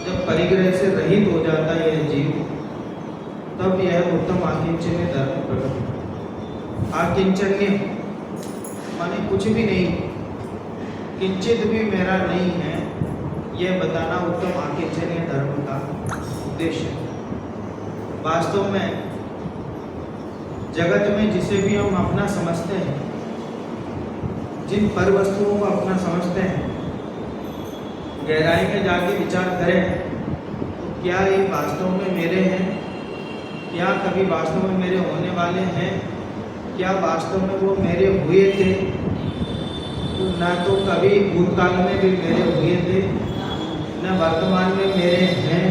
जब परिग्रह से रहित हो जाता है यह जीव, तब यह उत्तम आकिंचन्य धर्म प्रकट होता है। आकिंचन्य माने कुछ भी नहीं, किंचित भी मेरा नहीं है, यह बताना उत्तम आकिंचन्य धर्म का उद्देश्य है। वास्तव में जगत में जिसे भी हम अपना समझते हैं, जिन पर वस्तुओं को अपना समझते हैं, गहराई में जाके विचार करें तो क्या ये वास्तव में मेरे हैं, क्या कभी वास्तव में मेरे होने वाले हैं, क्या वास्तव में वो मेरे हुए थे? तो ना तो कभी भूतकाल में भी मेरे हुए थे, न वर्तमान में मेरे हैं,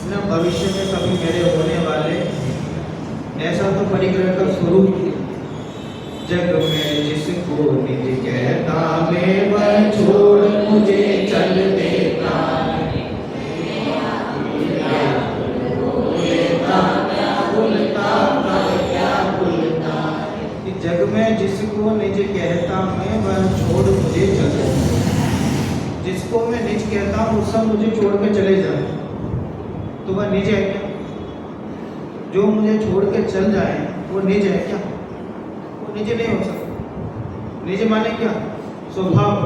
न भविष्य में कभी मेरे होने वाले। ऐसा तो परिग्रह का स्वरूप है। जग में जिसको निज कहता मैं वह छोड़ मुझे चल देता, जग में जिसको निज कहता मैं वह छोड़ मुझे चल देता। जिसको मैं निज कहता हूँ वो सब मुझे छोड़ के चले जाए, तो वह निज है क्या? जो मुझे छोड़ के चल जाए वो निज है क्या? वो निज नहीं हो सकता। निज माने क्या? स्वभाव।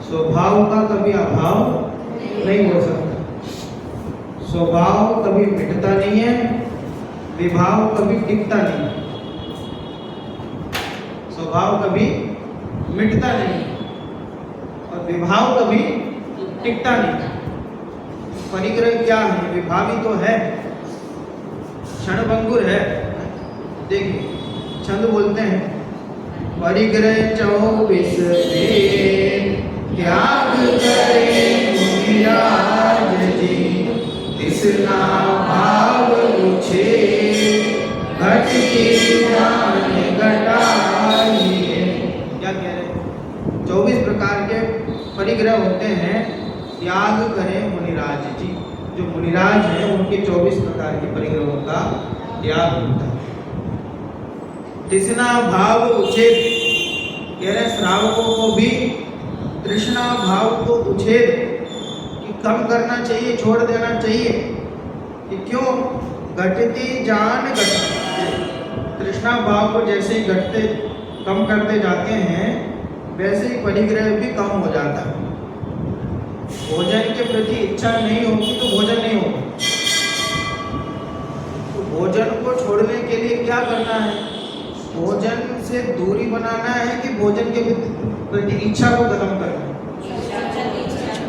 स्वभाव का कभी अभाव नहीं हो सकता। स्वभाव कभी मिटता नहीं है, विभाव कभी टिकता नहीं है। स्वभाव कभी मिटता नहीं और विभाव कभी टिकता नहीं। परिग्रह क्या है? विभावी तो है, क्षणभंगुर है। देखिए छंद बोलते हैं, परिग्रह 24 दिन त्याग करे मुनिराज जी, तृष्णा भाव मुझे घट की जान घटाइए। क्या कह रहे हैं? 24 प्रकार के परिग्रह होते हैं, त्याग करें मुनिराज जी। जो मुनिराज हैं उनके 24 प्रकार के परिग्रहों का त्याग होता है। तृष्णा भाव उच्छेद, कह रहे श्रावकों को भी तृष्णा भाव को उच्छेद कि कम करना चाहिए, छोड़ देना चाहिए। कि क्यों? घटती जान घटा। तृष्णा भाव को जैसे ही घटते कम करते जाते हैं, वैसे ही परिग्रह भी कम हो जाता है। भोजन के प्रति इच्छा नहीं होगी तो भोजन नहीं होगा। तो भोजन को छोड़ने के लिए क्या करना है? भोजन से दूरी बनाना है कि भोजन के प्रति इच्छा को खत्म करना है?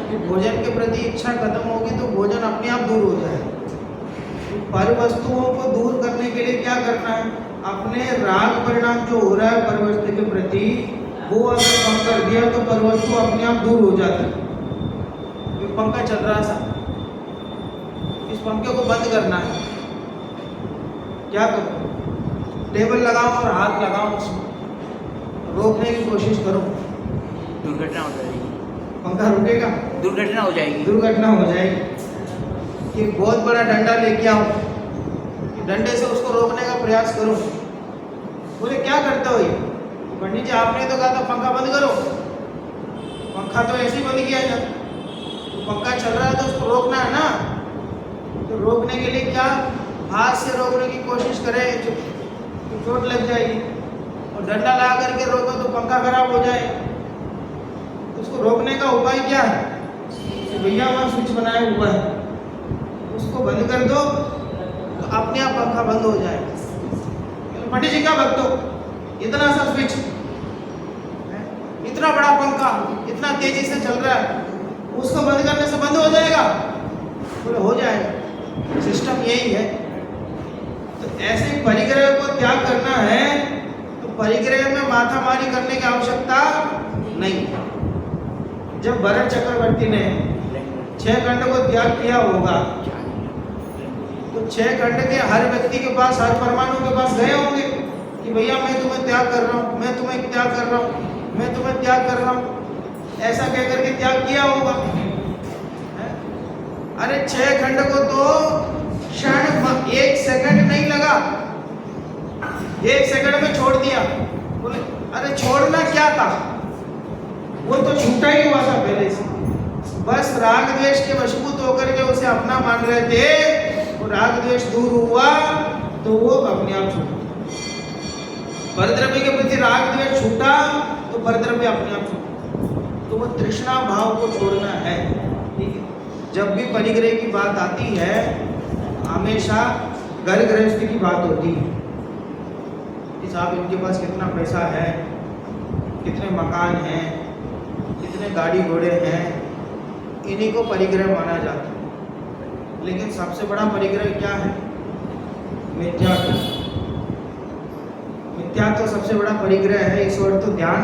कि भोजन के प्रति इच्छा खत्म होगी तो भोजन अपने आप दूर हो जाएगा। तो पर वस्तुओं को दूर करने के लिए क्या करना है? अपने राग परिणाम जो हो रहा है पर वस्तु के प्रति, वो अगर कम कर दिया तो पर वस्तु अपने आप दूर हो जाती है। पंखा चल रहा था, इस पंखे को बंद करना है, क्या करो? टेबल लगाओ और हाथ लगाओ, उसमें रोकने की कोशिश करो, दुर्घटना हो जाएगी। पंखा रुकेगा? दुर्घटना हो जाएगी। दुर्घटना हो जाएगी। कि बहुत बड़ा डंडा लेके आओ, डंडे से उसको रोकने का प्रयास करो। बोले क्या करते हो ये? पंडित जी आपने तो कहा था पंखा बंद करो। पंखा तो ऐसे ही बंद किया जाए। पंखा चल रहा है तो उसको रोकना है ना। तो रोकने के लिए क्या? हाथ से रोकने की कोशिश करें तो चोट लग जाएगी, और डंडा ला करके रोको तो पंखा खराब हो जाए। उसको रोकने का उपाय क्या है? कि भैया वहाँ स्विच बनाया हुआ है, उसको बंद कर दो तो अपने आप पंखा बंद हो जाए। पंडित जी क्या भक्त हो, इतना सा स्विच, इतना बड़ा पंखा इतना तेजी से चल रहा है, उसको बंद करने से बंद हो जाएगा? बोले हो जाएगा। सिस्टम यही है। तो ऐसे परिग्रह को त्याग करना है तो परिग्रह में माथामारी करने की आवश्यकता नहीं। जब भरत चक्रवर्ती ने 6 खंड को त्याग किया होगा तो 6 खंड के हर व्यक्ति के पास, हर परमाणु के पास गए होंगे कि भैया मैं तुम्हें त्याग कर रहा हूँ, मैं तुम्हें त्याग कर रहा हूँ, मैं तुम्हें त्याग कर रहा हूँ, ऐसा कह करके त्याग किया होगा। अरे 6 खंड को तो क्षण 1 सेकंड नहीं लगा, 1 सेकंड में छोड़ दिया। बोले अरे छोड़ना क्या था, वो तो छूटा ही हुआ था पहले से। बस राग द्वेष के वशीभूत होकर के उसे अपना मान रहे थे, वो राग द्वेष दूर हुआ तो वो अपने आप छूटा। परद्रव्य के प्रति राग द्वेष छूटा तो परद्रव्य अपने आप छूटा। तो वो तृष्णा भाव को छोड़ना है। ठीक है, जब भी परिग्रह की बात आती है हमेशा घर गृहस्थी की बात होती है कि साहब इनके पास कितना पैसा है, कितने मकान हैं, कितने गाड़ी घोड़े हैं, इन्हीं को परिग्रह माना जाता है। लेकिन सबसे बड़ा परिग्रह क्या है? मिथ्यात्व। मिथ्यात्व सबसे बड़ा परिग्रह है। इस ओर तो ध्यान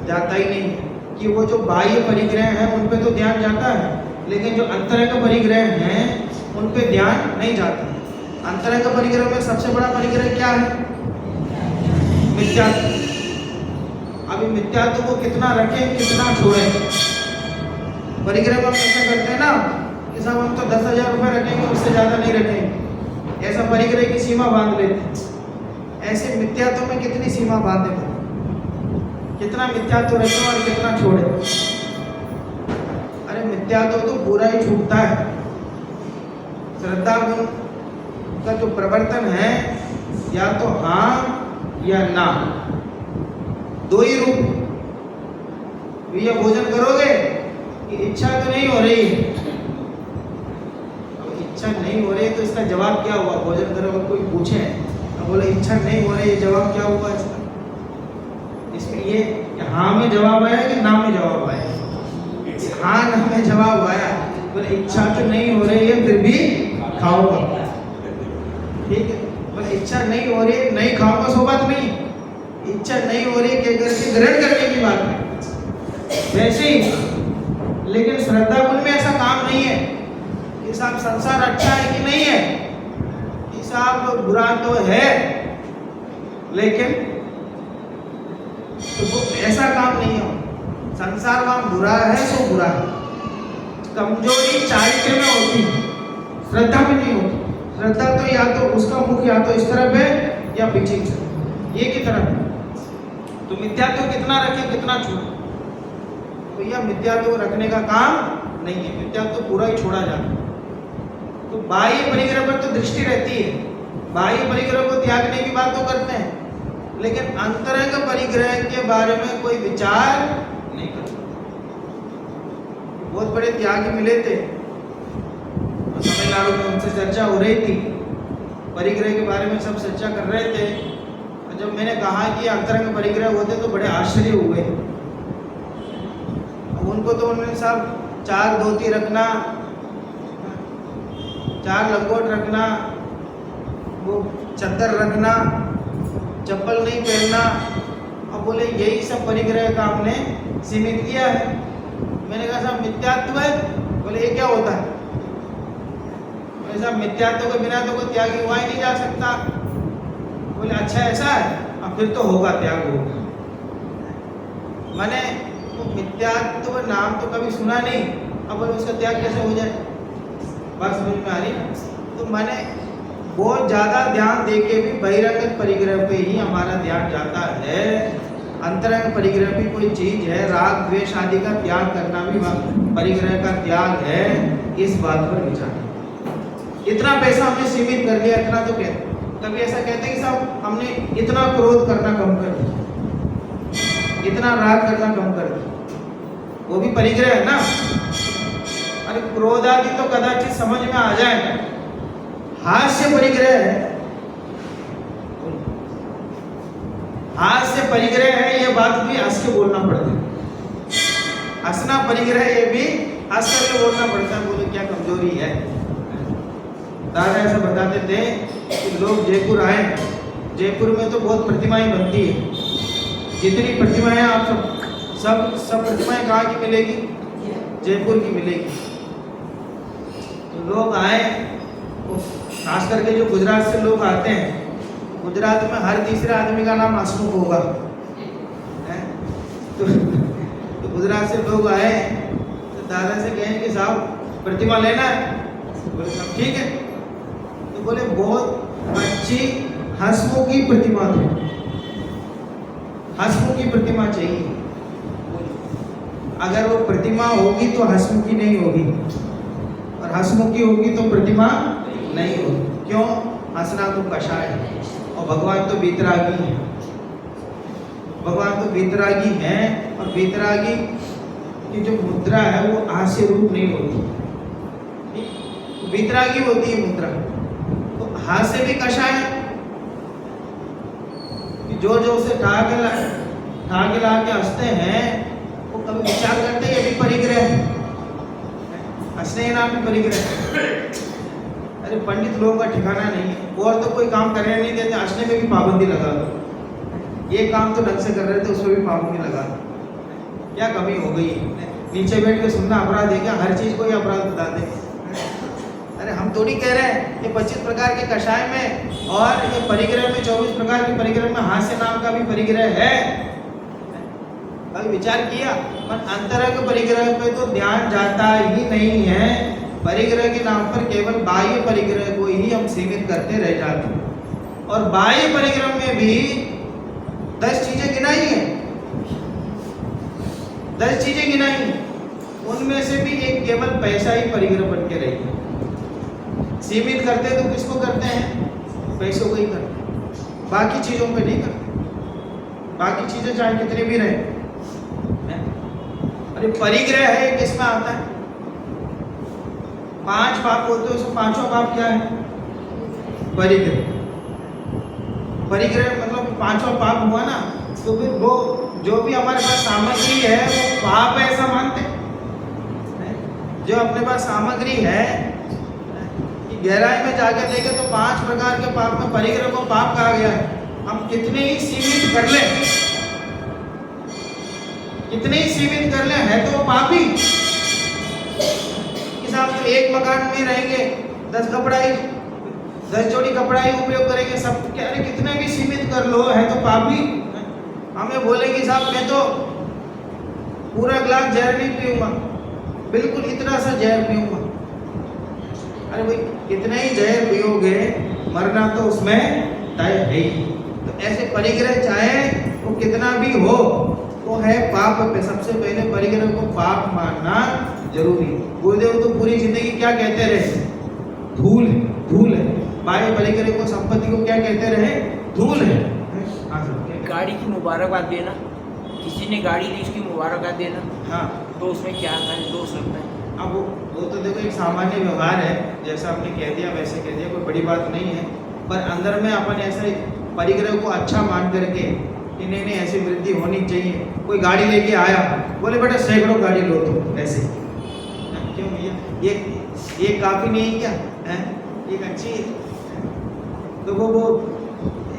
जाता ही नहीं है कि वो जो बाह्य परिग्रह है उन पे तो ध्यान जाता है, लेकिन जो अंतरंग परिग्रह हैं उन पे ध्यान नहीं जाता। अंतरंग परिग्रह में सबसे बड़ा परिग्रह क्या है? मिथ्यात्व। अभी मिथ्यात्व को कितना रखें, कितना छोड़ें? परिग्रह में हम ऐसा करते हैं ना कि साहब हम तो 10,000 रुपये रखेंगे, उससे ज़्यादा नहीं रखेंगे, ऐसा परिग्रह की सीमा बांध लेते हैं। ऐसे मिथ्यात्व में कितनी सीमा बांधे, कितना मिथ्यात्व रखें और कितना छोड़े? अरे मिथ्यात्व तो पूरा ही छूटता है। श्रद्धा गुण का जो प्रवर्तन है या तो हाँ या ना, दो ही रूप। भैया भोजन करोगे कि इच्छा तो नहीं हो रही है। अब इच्छा नहीं हो रही तो इसका जवाब क्या हुआ? भोजन करोगे, कोई पूछे अब बोले इच्छा नहीं हो रही, जवाब क्या हुआ इसका? इसमें ये हाँ में जवाब आया कि ना में जवाब आया? हाँ ना में जवाब आया। बोले इच्छा तो नहीं हो रही है फिर भी खाऊंगा। ठीक है, बोले इच्छा नहीं हो रही है, नहीं खाऊंगा सो बात नहीं, इच्छा नहीं हो रही है कि करके ग्रहण करने की बात है। वैसे ही लेकिन श्रद्धा गुण में ऐसा काम नहीं है कि साहब संसार अच्छा है कि नहीं है, कि साहब बुरा तो है, लेकिन तो वो ऐसा काम नहीं है। संसार वहाँ बुरा है सो बुरा है। कमजोरी चारित्र में होती है, श्रद्धा में नहीं होती। श्रद्धा तो या तो उसका मुख या तो इस तरफ है या पीछे की तरफ, ये की तरफ है। तो मिथ्यात्व कितना रखें, कितना छोड़ें? तो यह मिथ्यात्व रखने का काम नहीं है, मिथ्यात्व पूरा ही छोड़ा जाता है। तो बाह्य परिग्रह पर तो दृष्टि रहती है, बाह्य परिग्रह को त्यागने की बात तो करते हैं, लेकिन अंतरंग परिग्रह के बारे में कोई विचार नहीं करते। बहुत बड़े त्यागी मिले थे, तमिलनाडु में उनसे चर्चा हो रही थी, परिग्रह के बारे में सब चर्चा कर रहे थे। जब मैंने कहा कि अंतरंग परिग्रह होते तो बड़े आश्चर्य हुए। उनको तो उन्होंने साहब 4 धोती रखना, 4 लंगोट रखना, वो चद्दर रखना, चप्पल नहीं पहनना, अब बोले यही सब परिग्रह का हमने सीमित किया है। मैंने कहा साहब मिथ्यात्व है? बोले ये क्या होता है? ऐसा मिथ्यात्व के बिना तो कोई त्यागी हुआ ही नहीं जा सकता। बोले अच्छा ऐसा है, अब फिर तो होगा, त्याग होगा। मैंने वो मिथ्यात्व नाम तो कभी सुना नहीं, अब बोले उसका त्याग कैसे हो जाए? बात समझ में आ रही? तो मैंने बहुत ज़्यादा ध्यान देके भी बहिरंग परिग्रह पे ही हमारा ध्यान जाता है। अंतरंग परिग्रह भी कोई चीज़ है, राग द्वेष आदि का त्याग करना भी परिग्रह का त्याग है, इस बात पर विचार। इतना पैसा हमने सीमित कर लिया, इतना तो कहते, कभी ऐसा कहते हैं कि साहब हमने इतना क्रोध करना कम कर दिया, इतना राग करना कम कर दिया, वो भी परिग्रह है ना। अरे क्रोध आदि तो कदाचित समझ में आ जाए, हास्य परिग्रह है, हास्य परिग्रह है, ये बात भी हंस के बोलना पड़ता है। हंसना परिग्रह, ये भी हंस करके बोलना पड़ता है। बोले क्या कमजोरी है? दादा ऐसा बताते थे कि लोग जयपुर आए, जयपुर में तो बहुत प्रतिमाएं बनती है, जितनी प्रतिमाएं आप सब प्रतिमाएं कहाँ की मिलेगी? जयपुर की मिलेगी। तो लोग आए, खास करके जो गुजरात से लोग आते हैं, गुजरात में हर तीसरे आदमी का नाम हसमुख होगा, तो गुजरात से लोग आए तो दादा से कहें कि साहब प्रतिमा लेना है? बोले साहब ठीक है। तो बोले बहुत अच्छी हसमुखी प्रतिमा थी, हसमुखी प्रतिमा चाहिए। अगर वो प्रतिमा होगी तो हंसमुखी नहीं होगी, और हंसमुखी होगी तो प्रतिमा नहीं होगी। क्यों? हंसना तो कषाय है और भगवान तो वीतरागी है। भगवान तो वीतरागी है, और वीतरागी की जो मुद्रा है वो हास्य रूप नहीं होती, वीतरागी होती है मुद्रा। तो हास्य भी कषाय है, जो जो उसे ठाके ला के हंसते हैं वो कभी विचार करते हैं ये भी परिग्रह है, हंसने के नाम भी परिग्रह है। अरे पंडित लोगों का ठिकाना नहीं है, और तो कोई काम करने नहीं देते, हंसने में भी पाबंदी लगा दो। ये काम तो ढंग से कर रहे थे उसमें भी पाबंदी लगा दो, क्या कमी हो गई? नीचे बैठ के सुनना अपराध है क्या? हर चीज को ही अपराध बता दे। अरे हम थोड़ी कह रहे हैं ये 25 प्रकार के कषाय में और ये परिग्रह में 24 प्रकार के परिग्रह में हास्य नाम का भी परिग्रह है। कभी विचार किया? पर अंतरंग परिग्रह पे तो ध्यान जाता ही नहीं है। परिग्रह के नाम पर केवल बाह्य परिग्रह को ही हम सीमित करते रह जाते हैं, और बाह्य परिग्रह में भी 10 चीजें गिनाई है, 10 चीजें गिनाई है, उनमें से भी एक केवल पैसा ही परिग्रह बन के रही है। सीमित करते तो किसको करते हैं? पैसों को ही करते हैं, बाकी चीजों पे नहीं करते। बाकी चीजें चाहे कितनी भी रहे। अरे परिग्रह है किसमें आता है? 5 पाप होते हैं, उसमें 5वां पाप क्या है? परिग्रह। परिग्रह मतलब 5वां पाप हुआ ना, तो फिर वो जो भी हमारे पास सामग्री है वो पाप है ऐसा मानते हैं? जो अपने पास सामग्री है गहराई में जाके देखे तो 5 प्रकार के पाप में परिग्रह को पाप कहा गया है। हम कितने ही सीमित कर ले, कितने ही सीमित कर ले, है तो वो पाप ही। किसान तो एक मकान में रहेंगे, 10 कपड़ा ही, 10 जोड़ी कपड़ा ही उपयोग करेंगे, सब कह रहे कितने भी सीमित कर लो, है तो पाप ही। हमें बोलेंगे साहब मैं तो पूरा गिलास जहर नहीं पीऊंगा, बिल्कुल इतना सा जहर पीऊंगा। अरे भाई कितने ही जहर पियोगे, मरना तो उसमें तय है ही। तो ऐसे परिग्रह चाहे वो कितना भी हो वो है पाप पे। सबसे पहले परिग्रह को पाप मानना जरूरी है। गुरुदेव तो पूरी जिंदगी क्या कहते रहे? धूल है, धूल है। बाह्य परिग्रह को संपत्ति को क्या कहते रहे? धूल है। गाड़ी की मुबारकबाद देना, किसी ने गाड़ी ली उसकी मुबारकबाद देना, हाँ, तो उसमें क्या दोष लगता है? अब वो तो देखो एक सामान्य व्यवहार है, जैसा आपने कह दिया वैसे कह दिया, कोई बड़ी बात नहीं है। पर अंदर में अपन ऐसे परिग्रह को अच्छा मान करके कि नहीं नहीं ऐसी वृद्धि होनी चाहिए। कोई गाड़ी लेके आया, बोले बेटा सैकड़ों गाड़ी लो तुम, ऐसे क्यों भैया? ये काफ़ी नहीं है क्या? है एक अच्छी है। तो वो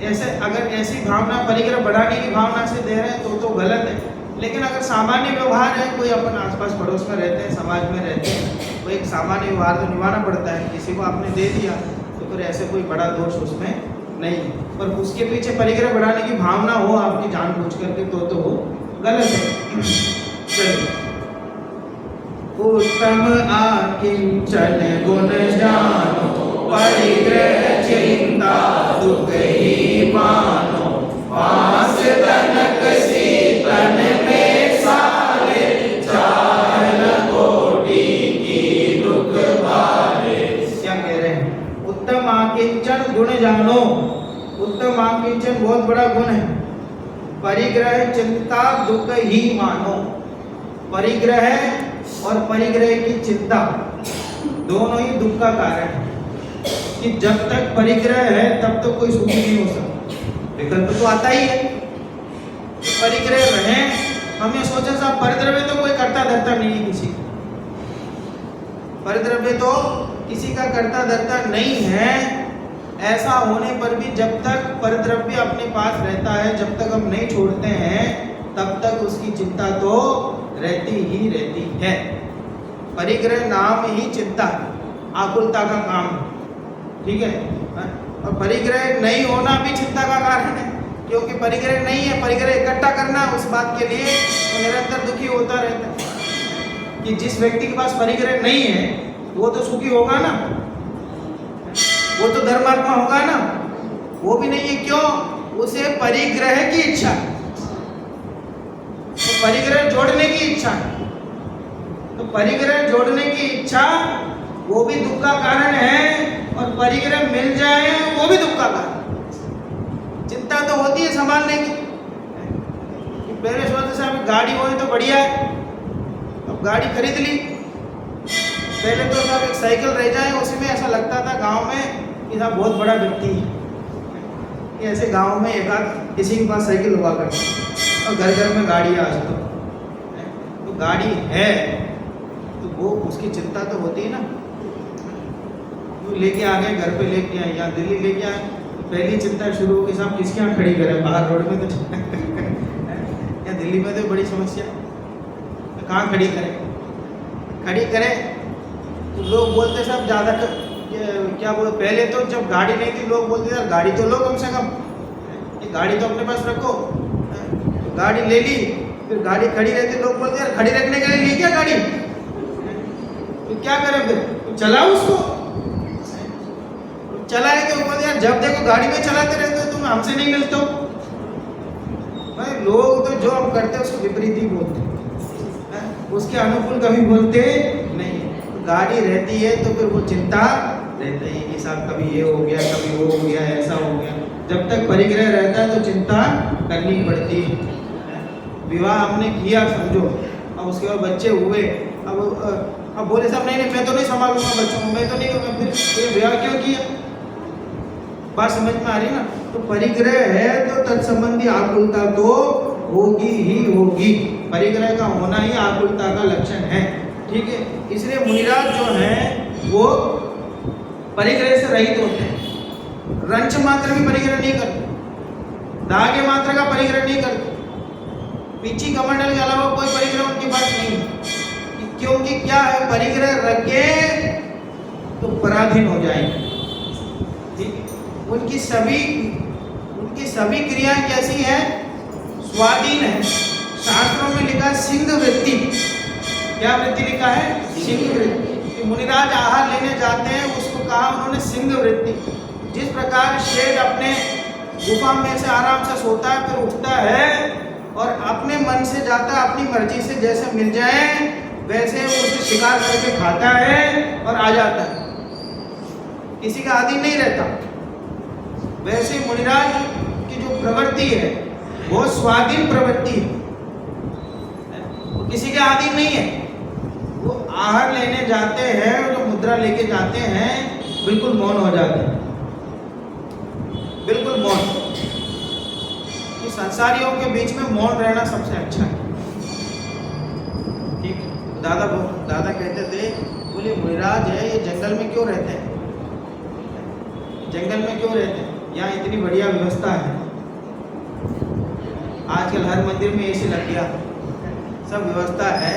ऐसे अगर ऐसी भावना परिग्रह बढ़ाने की भावना से दे रहे हैं तो गलत है। लेकिन अगर सामान्य व्यवहार है, कोई अपन आसपास पड़ोस में रहते हैं, समाज में रहते हैं, तो एक सामान्य व्यवहार तो निभाना पड़ता है। किसी को आपने दे दिया तो फिर ऐसे कोई बड़ा दोष उसमें नहीं है। पर उसके पीछे परिग्रह बढ़ाने की भावना हो आपकी जानबूझ करके तो वो गलत है। चलिए, उत्तम आकिंचन गुण जानो, परिग्रह चिंता दुख ही मानो, पास तनक सीतन में सारे, चाहन कोटि की दुख भारे। क्या कह रहे हैं? उत्तम आकिंचन गुण जानो। उत्तम आकिंचन बहुत बड़ा गुण है। परिग्रह चिंता दुख ही मानो। परिग्रह और परिग्रह की चिंता दोनों ही दुख का कारण है। कि जब तक परिग्रह है तब तक कोई सुखी नहीं हो सकता। विकल्प तो आता ही है, परिग्रह रहे। हमें सोचा साहब परिद्रव्य तो कोई करता धरता नहीं है किसी का, परिद्रव्य तो किसी का करता धरता नहीं है। ऐसा होने पर भी जब तक परिद्रव्य अपने पास रहता है, जब तक हम नहीं छोड़ते हैं, तब तक उसकी चिंता तो रहती ही रहती है। परिग्रह नाम ही चिंता है, आकुलता का काम है। ठीक है, और परिग्रह नहीं होना भी चिंता का कारण है, क्योंकि परिग्रह नहीं है। परिग्रह इकट्ठा करना उस बात के लिए तो निरंतर दुखी होता रहता है। कि जिस व्यक्ति के पास परिग्रह नहीं है वो तो सुखी होगा ना, वो तो धर्मात्मा होगा ना। वो भी नहीं है, क्यों? उसे परिग्रह की इच्छा है, तो परिग्रह जोड़ने की इच्छा है। परिग्रह जोड़ने की इच्छा वो भी दुख का कारण है, और परिग्रह मिल जाए वो भी दुख का कारण। चिंता तो होती है संभालने की, पहले सोचते साहब गाड़ी हो तो बढ़िया है, अब गाड़ी खरीद ली। पहले तो साहब एक साइकिल रह जाए उसी में ऐसा लगता था गांव में कि साहब बहुत बड़ा व्यक्ति है, कि ऐसे गांव में एक आध किसी के पास साइकिल हुआ करती, और घर घर में गाड़ी आज तो गाड़ी है तो वो उसकी चिंता तो होती है ना। वो लेके आ गए, घर पे लेके आए, यहाँ दिल्ली लेके आए तो पहली चिंता शुरू होगी साहब किसके यहाँ खड़ी करें, बाहर रोड में तो या दिल्ली में तो बड़ी समस्या, तो कहाँ खड़ी करें तो लोग बोलते साहब ज़्यादा क्या बोलो, पहले तो जब गाड़ी नहीं थी लोग बोलते यार गाड़ी तो लो कम से कम, ये गाड़ी तो अपने पास रखो। तो गाड़ी ले ली, फिर गाड़ी खड़ी रहती, लोग बोलते यार खड़ी रखने के लिए ली क्या गाड़ी, तो क्या करें फिर, तो चलाओ उसको। चलाए तो बोलते यार जब देखो गाड़ी में चलाते रहते हो, तुम हमसे नहीं मिलते हो। भाई लोग तो जो हम करते हैं उसको विपरीत ही बोलते हैं, उसके अनुकूल कभी बोलते नहीं। तो गाड़ी रहती है तो फिर वो चिंता रहती है कि साहब कभी ये हो गया, कभी वो हो गया, ऐसा हो गया। जब तक परिग्रह रहता है तो चिंता करनी पड़ती है। विवाह हमने किया समझो, अब उसके बाद बच्चे हुए, अब बोले साहब नहीं मैं तो नहीं संभालूंगा बच्चों को, मैं तो नहीं करूँगा, फिर ये विवाह क्यों किया। बात समझ में आ रही ना। तो परिग्रह है तो तत्संबंधी आकुलता तो होगी ही होगी, परिग्रह का होना ही आकुलता का लक्षण है, ठीक है। इसलिए मुनिराज जो है वो परिग्रह से रहित होते हैं, रंच मात्र भी परिग्रह नहीं करते, धागे मात्र का परिग्रह नहीं करते, पीछी कमंडल के अलावा कोई परिग्रह उनके पास नहीं है। क्योंकि क्या है, परिग्रह रखे तो पराधीन हो जाएंगे, ठीक है। उनकी सभी क्रियाएं कैसी है, स्वाधीन है। शास्त्रों में लिखा सिंह वृत्ति, क्या वृत्ति लिखा है, सिंह वृत्ति। मुनिराज आहार लेने जाते हैं, उसको कहा उन्होंने सिंह वृत्ति। जिस प्रकार शेर अपने गुफा में से आराम से सोता है, फिर उठता है और अपने मन से जाता है, अपनी मर्जी से जैसे मिल जाए वैसे वो उसे शिकार करके खाता है और आ जाता है, किसी का अधीन नहीं रहता। वैसे मुनिराज की जो प्रवृत्ति है वो स्वाधीन प्रवृत्ति है, वो किसी के अधीन नहीं है। वो आहार लेने जाते हैं और जो मुद्रा लेके जाते हैं बिल्कुल मौन हो जाते हैं, बिल्कुल मौन। ये संसारियों के बीच में मौन रहना सबसे अच्छा है, ठीक है। दादा कहते थे, बोले मुनिराज है ये जंगल में क्यों रहते हैं, जंगल में क्यों रहते हैं, यहाँ इतनी बढ़िया व्यवस्था है, आजकल हर मंदिर में एसी लग गया, सब व्यवस्था है,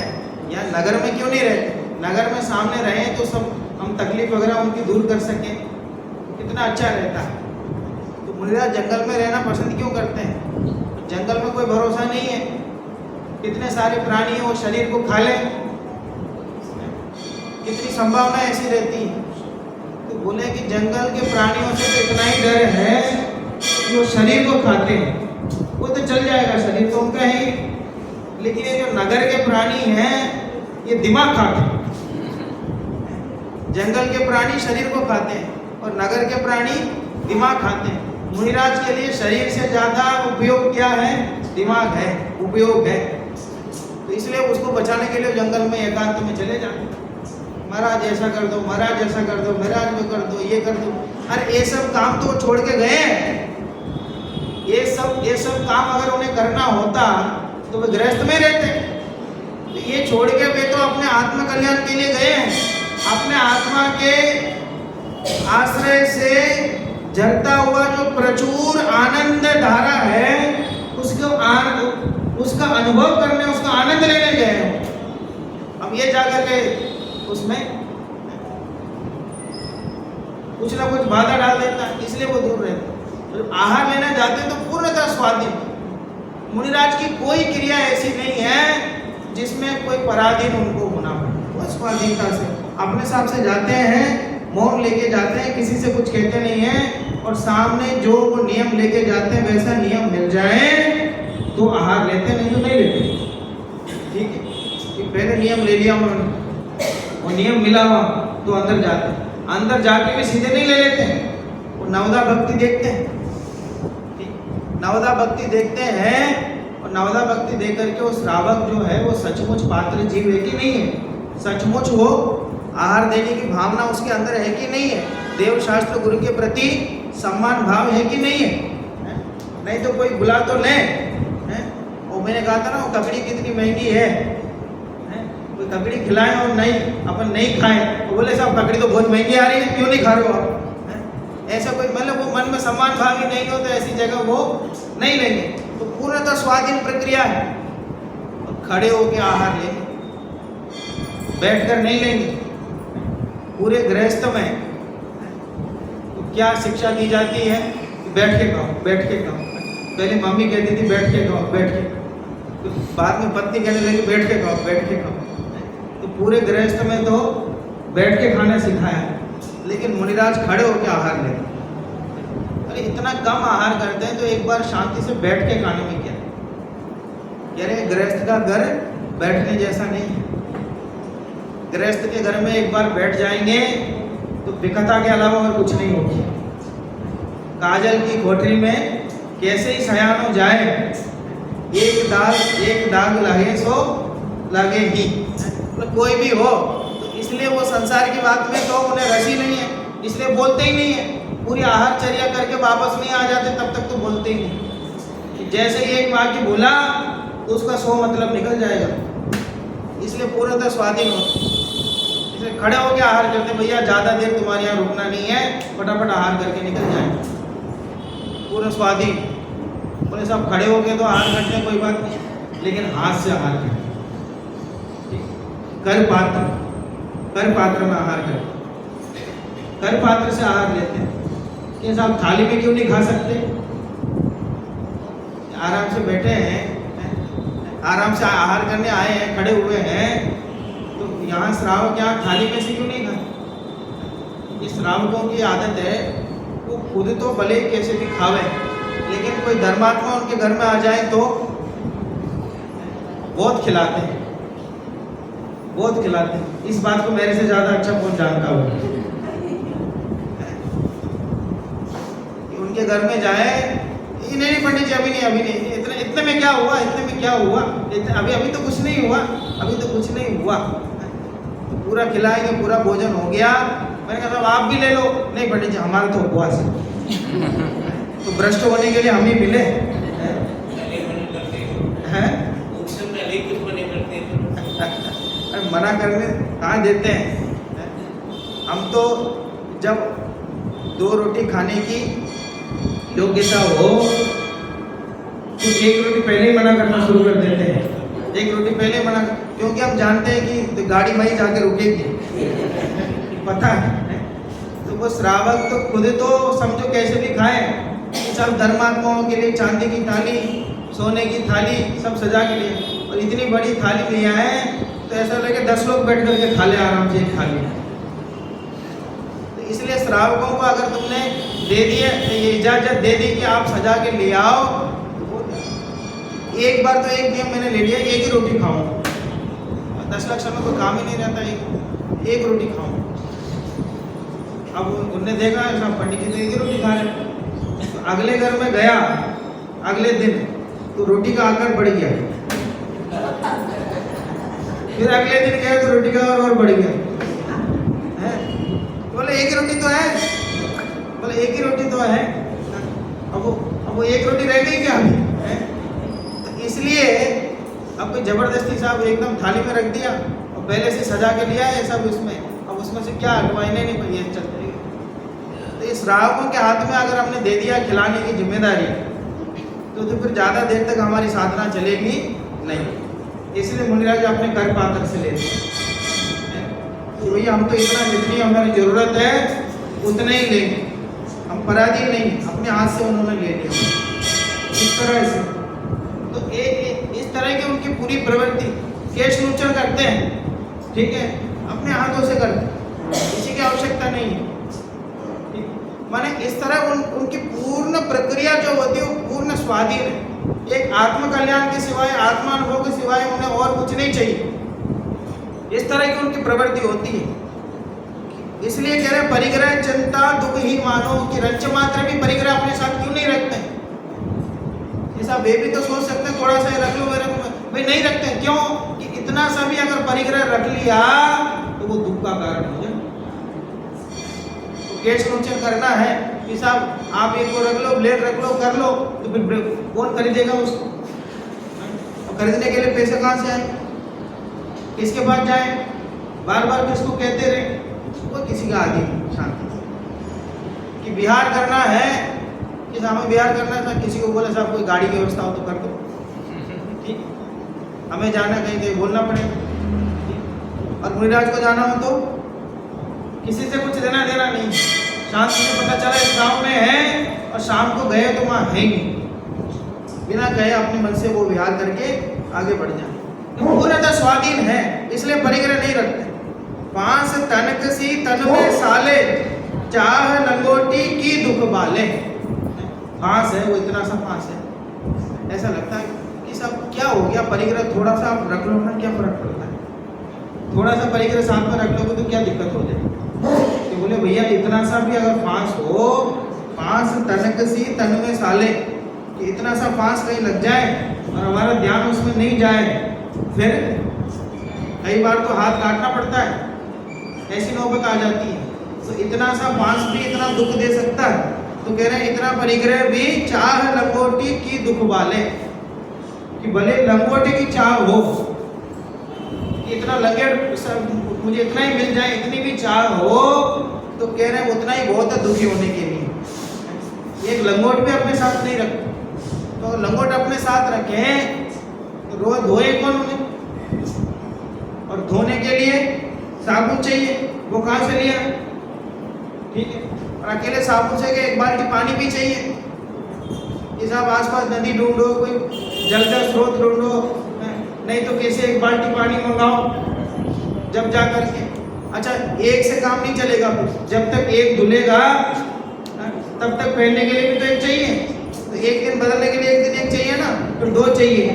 यहाँ नगर में क्यों नहीं रहते। नगर में सामने रहें तो सब हम तकलीफ वगैरह उनकी दूर कर सकें, कितना अच्छा रहता है। तो मुनिराज जंगल में रहना पसंद क्यों करते हैं, जंगल में कोई भरोसा नहीं है, कितने सारे प्राणी वो शरीर को खा लें, कितनी संभावना ऐसी रहती है। तो बोले कि जंगल के प्राणियों से तो इतना ही डर है कि वो शरीर को खाते हैं, वो तो चल जाएगा, शरीर तो उनका ही, लेकिन ये जो नगर के प्राणी हैं ये दिमाग खाते हैं। जंगल के प्राणी शरीर को खाते हैं और नगर के प्राणी दिमाग खाते हैं। मुनिराज के लिए शरीर से ज्यादा उपयोग क्या है, दिमाग है, उपयोग है। तो इसलिए उसको बचाने के लिए जंगल में एकांत में चले जाते, महाराज ऐसा कर दो, महाराज ऐसा कर दो, महाराज वो कर दो, ये कर दो। अरे ये सब काम तो छोड़ के गए हैं, ये सब काम अगर उन्हें करना होता तो वे गृहस्थ में रहते। तो ये छोड़ के वे तो अपने आत्म कल्याण के लिए गए हैं, अपने आत्मा के आश्रय से झरता हुआ जो प्रचुर आनंद धारा है उसका अनुभव करने, उसका आनंद लेने गए हैं। अब ये जाकर के उसमें कुछ ना कुछ बाधा डाल देता है, इसलिए वो दूर रहते हैं। जब आहार लेने जाते हैं तो पूर्णतः स्वाधीन। मुनिराज की कोई क्रिया ऐसी नहीं है जिसमें कोई पराधीन उनको होना पड़े, वो स्वाधीनता से अपने हिसाब से जाते हैं, मौन लेके जाते हैं, किसी से कुछ कहते नहीं हैं, और सामने जो वो नियम लेके जाते हैं वैसा नियम मिल जाए तो आहार लेते, नहीं तो नहीं लेते, ठीक है। कि पहले नियम ले लिया उन्होंने, वो नियम मिला हुआ तो अंदर जाते हैं, अंदर जाके भी सीधे नहीं ले लेते हैं, वो नवदा भक्ति देखते हैं, नवदा भक्ति देखते हैं, और नवदा भक्ति देख करके वो श्रावक जो है वो सचमुच पात्र जीव है कि नहीं है, सचमुच वो आहार देने की भावना उसके अंदर है कि नहीं है, देव शास्त्र गुरु के प्रति सम्मान भाव है कि नहीं है? नहीं तो कोई बुला तो ले, वो मैंने कहा था ना वो ककड़ी कितनी महंगी है, कोई ककड़ी खिलाए और नहीं अपन नहीं खाए तो बोले साहब ककड़ी तो बहुत महंगी आ रही है, क्यों नहीं खा रहे हो आप? ऐसा कोई मतलब वो मन में सम्मान भाव ही नहीं हो तो ऐसी जगह वो नहीं लेंगे। तो पूर्णतः स्वाधीन प्रक्रिया है, तो खड़े होके आहार लेंगे, बैठकर नहीं लेंगे। पूरे गृहस्थ में तो क्या शिक्षा दी जाती है? बैठ के खाओ, बैठ के खाओ। पहले मम्मी कहती थी बैठ के खाओ, बैठ के, तो बाद में पत्नी कहने लगी बैठ के खाओ, बैठ के खाओ। तो पूरे गृहस्थ में तो बैठ के खाना सिखाया, लेकिन मुनिराज खड़े होकर आहार लेते। अरे इतना कम आहार करते हैं तो एक बार शांति से बैठ के खाने में क्या कह रहे? गृहस्थ का घर बैठने जैसा नहीं है। गृहस्थ के घर में एक बार बैठ जाएंगे तो विकता के अलावा और कुछ नहीं होगी। काजल की कोठरी में कैसे ही शयान हो जाए, एक दाग लगे सो लगे ही, मतलब कोई भी हो। तो इसलिए वो संसार की बात में तो उन्हें रसी नहीं है, इसलिए बोलते ही नहीं है। पूरी आहारचर्या करके वापस नहीं आ जाते तब तक तो बोलते ही नहीं। जैसे ही एक माँ की बोला तो उसका 100 मतलब निकल जाएगा, इसलिए पूर्णतः स्वाधीन हो। इसलिए खड़े होकर आहार करते, भैया ज़्यादा देर तुम्हारे यहाँ रुकना नहीं है, फटाफट आहार करके निकल जाए, पूर्ण स्वाधीन। बोले साहब खड़े होके तो आहार करते हैं कोई बात नहीं, लेकिन हाथ से आहार करते, कर पात्र में आहार करते, कर पात्र से आहार लेते हैं। कि साहब थाली में क्यों नहीं खा सकते? आराम से बैठे हैं, आराम से आहार करने आए हैं, खड़े हुए हैं, तो यहाँ श्रावक यहाँ थाली में से क्यों नहीं खाए? ये श्रावकों की आदत है, वो खुद तो भले कैसे भी खावे, लेकिन कोई धर्मात्मा उनके घर में आ जाए तो बहुत खिलाते हैं, बहुत खिलाते हैं। इस बात को मेरे से ज़्यादा अच्छा कौन जानता हो? उनके घर में जाए, ये नहीं पंडित जी अभी नहीं, इतने में क्या हुआ, इतने में क्या हुआ, अभी तो कुछ नहीं हुआ, अभी तो कुछ नहीं हुआ। तो पूरा खिलाएंगे, पूरा भोजन हो गया। मैंने कहा आप भी ले लो। नहीं पंडित जी हमारा तो उपवास है, तो भ्रष्ट होने के लिए हम ही मिले हैं? अरे मना करने कहाँ देते हैं? हम तो जब 2 रोटी खाने की योग्यता हो तो 1 रोटी पहले ही मना करना शुरू कर देते हैं, 1 रोटी पहले मना, क्योंकि हम जानते हैं कि गाड़ी वहीं जाके रुकेगी, पता है। तो वो श्रावक तो खुद तो समझो कैसे भी खाए, सब धर्मात्माओं के लिए चांदी की थाली, सोने की थाली सब सजा के लिए, और इतनी बड़ी थाली लिया है तो ऐसा लगे 10 लोग बैठ करके खा ले आराम से एक थाली। तो इसलिए श्रावकों को अगर तुमने दे दिए, ये इजाज़त दे दी कि आप सजा के ले आओ, तो एक बार तो एक नियम मैंने ले लिया, एक ही रोटी खाऊं। 10 लक्ष में कोई काम ही नहीं रहता, एक रोटी खाऊं। अब उनने देखा सब पंडित जी तो एक ही रोटी खा रहे, तो अगले घर में गया, अगले दिन तो रोटी का आकार बढ़ गया, फिर अगले दिन गया तो रोटी का और बढ़ गया। बोले एक ही रोटी तो है, बोले एक ही रोटी तो है, अब वो एक रोटी रह गई क्या अभी? तो इसलिए अब कोई जबरदस्ती साहब एकदम थाली में रख दिया और पहले से सजा के लिया है सब उसमें, अब उसमें से क्या हटवाने नहीं पड़ी है चलते। तो इस श्रावकों के हाथ में अगर हमने दे दिया खिलाने की जिम्मेदारी, तो फिर ज़्यादा देर तक हमारी साधना चलेगी नहीं। इसलिए मुनिराज अपने कर पात्र से लेते हैं, तो भैया हम तो इतना जितनी हमारी ज़रूरत है उतने ही लेंगे, हम पराधीन नहीं, अपने हाथ से उन्होंने ले लिया इस तरह से। तो इस तरह की उनकी पूरी प्रवृत्ति, केश नूचन करते हैं, ठीक है, अपने हाथों से करते हैं, किसी की आवश्यकता नहीं है। माने इस तरह उनकी पूर्ण प्रक्रिया जो होती है वो पूर्ण स्वाधीन है। एक आत्म कल्याण के सिवाय, आत्मानुभव के सिवाय उन्हें और कुछ नहीं चाहिए। इस तरह की उनकी प्रवृत्ति होती है। इसलिए कह रहे परिग्रह चिंता दुख ही मानो कि रंच मात्र भी परिग्रह अपने साथ क्यों नहीं रखते हैं? ऐसा वे भी तो सोच सकते हैं थोड़ा सा रख लो भाई, नहीं रखते हैं। क्यों कि इतना सा भी अगर परिग्रह रख लिया तो वो दुख का कारण हो जाए। तो केस नोचन करना है कि साहब आप एक को रख लो, ब्लेड रख लो, कर लो, तो फिर कौन खरीदेगा उसको? और खरीदने के लिए पैसे कहाँ से आए? किसके पास जाए? बार बार किसको कहते रहे? वो किसी का आदि शांति कि बिहार करना है, कि हमें बिहार करना था, किसी को बोला साहब कोई गाड़ी की व्यवस्था हो तो कर दो, ठीक, हमें जाना कहीं कहीं बोलना पड़ेगा। और मुनिराज को जाना हो तो किसी से कुछ देना देना नहीं, शांति से पता चला इस गाँव में है और शाम को गए तो वहाँ है ही नहीं, बिना कहे अपने मन से वो विहार करके आगे बढ़ जाए। तो पूर्णतः स्वाधीन है, इसलिए परिग्रह नहीं रखते। पांस तनक सी तन में साले, चाह लंगोटी की दुख बाले। फांस है वो, इतना सा फांस है, ऐसा लगता है कि सब क्या हो गया, परिग्रह थोड़ा सा आप रख लो ना, क्या फर्क पड़ता है? थोड़ा सा परिग्रह साथ में रख लोगे तो क्या दिक्कत हो जाए? तो बोले भैया इतना सा भी अगर फांस हो, फांस तनक सी तन में साले, कि इतना सा फांस कहीं लग जाए और हमारा ध्यान उसमें नहीं जाए, फिर कई बार तो हाथ काटना पड़ता है, ऐसी नौबत आ जाती है। तो इतना सा फांस भी इतना दुख दे सकता है। तो कह रहे हैं इतना परिग्रह भी चाह लंगोटी की दुख वाले, कि भले लंगोटी की चाह हो कि इतना लंगेट मुझे इतना ही मिल जाए, इतनी भी चाह हो, तो कह रहे हैं उतना ही बहुत है दुखी होने के लिए। एक लंगोट भी अपने साथ नहीं रखते, तो लंगोट अपने साथ रखें तो रोज धोए कौन उन्हें? और धोने के लिए साबुन चाहिए, वो कहाँ से लिया? ठीक है, और अकेले साबुन से एक बाल्टी पानी भी चाहिए कि साहब आसपास नदी ढूंढो, कोई जल का स्रोत ढूंढो, नहीं तो कैसे एक बाल्टी पानी मंगाओ जब जा करके। अच्छा, एक से काम नहीं चलेगा, जब तक एक धुलेगा तब तक पहनने के लिए भी तो एक चाहिए, तो एक दिन बदलने के लिए एक दिन एक चाहिए ना, फिर दो चाहिए।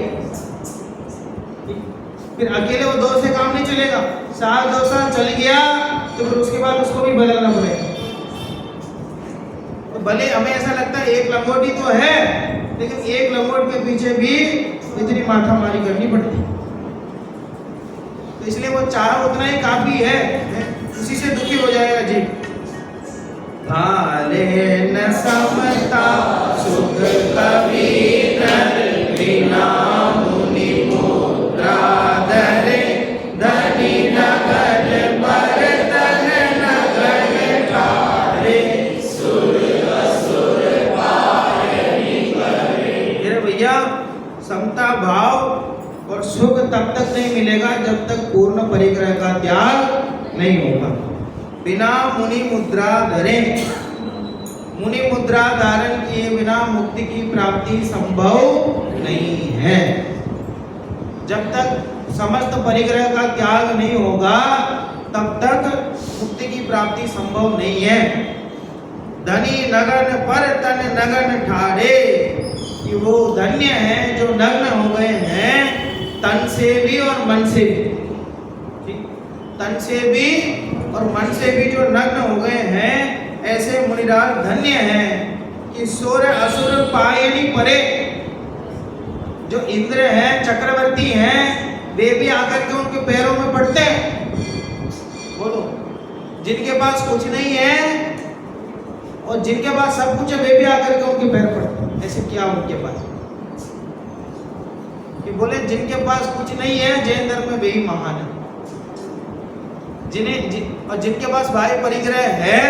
फिर अकेले वो दो से काम नहीं चलेगा, साल 2 साल चल गया तो फिर उसके बाद उसको भी बदलना पड़ेगा। तो भले हमें ऐसा लगता है एक लंगोटी तो है, लेकिन एक लंगोट के पीछे भी इतनी माथामारी करनी पड़ती है। तो इसलिए वो चाह उतना ही काफी है, उसी से दुखी हो जाएगा जी। भाले न समता सुख कबीर, बिना मुनि मुद्रा धरे, धनी नगर पर तन नगर ठारे, सुर असुर पारनी करे। भैया समता भाव और सुख तब तक नहीं मिलेगा जब तक पूर्ण परिग्रह का त्याग नहीं होगा। बिना मुनि मुद्रा धरे, मुनि मुद्रा धारण किए बिना मुक्ति की प्राप्ति संभव नहीं है। जब तक समस्त परिग्रह का त्याग नहीं होगा तब तक मुक्ति की प्राप्ति संभव नहीं है। धनी नगन पर तन नगन ठाड़े, कि वो धन्य है जो नग्न हो गए हैं तन से भी और मन से भी। तन से भी और मन से भी जो नग्न हो गए हैं, ऐसे मुनिराज धन्य हैं कि सुर असुर पायनी परे। जो इंद्र हैं, चक्रवर्ती हैं, वे भी आकर के उनके पैरों में पड़ते हैं। बोलो, जिनके पास कुछ नहीं है और जिनके पास सब कुछ है, वे भी आकर के उनके पैर पड़ते हैं। ऐसे क्या उनके पास? कि बोले जिनके पास कुछ नहीं है, जैन धर्म में वे ही महान है। और जिनके पास भाई परिग्रह है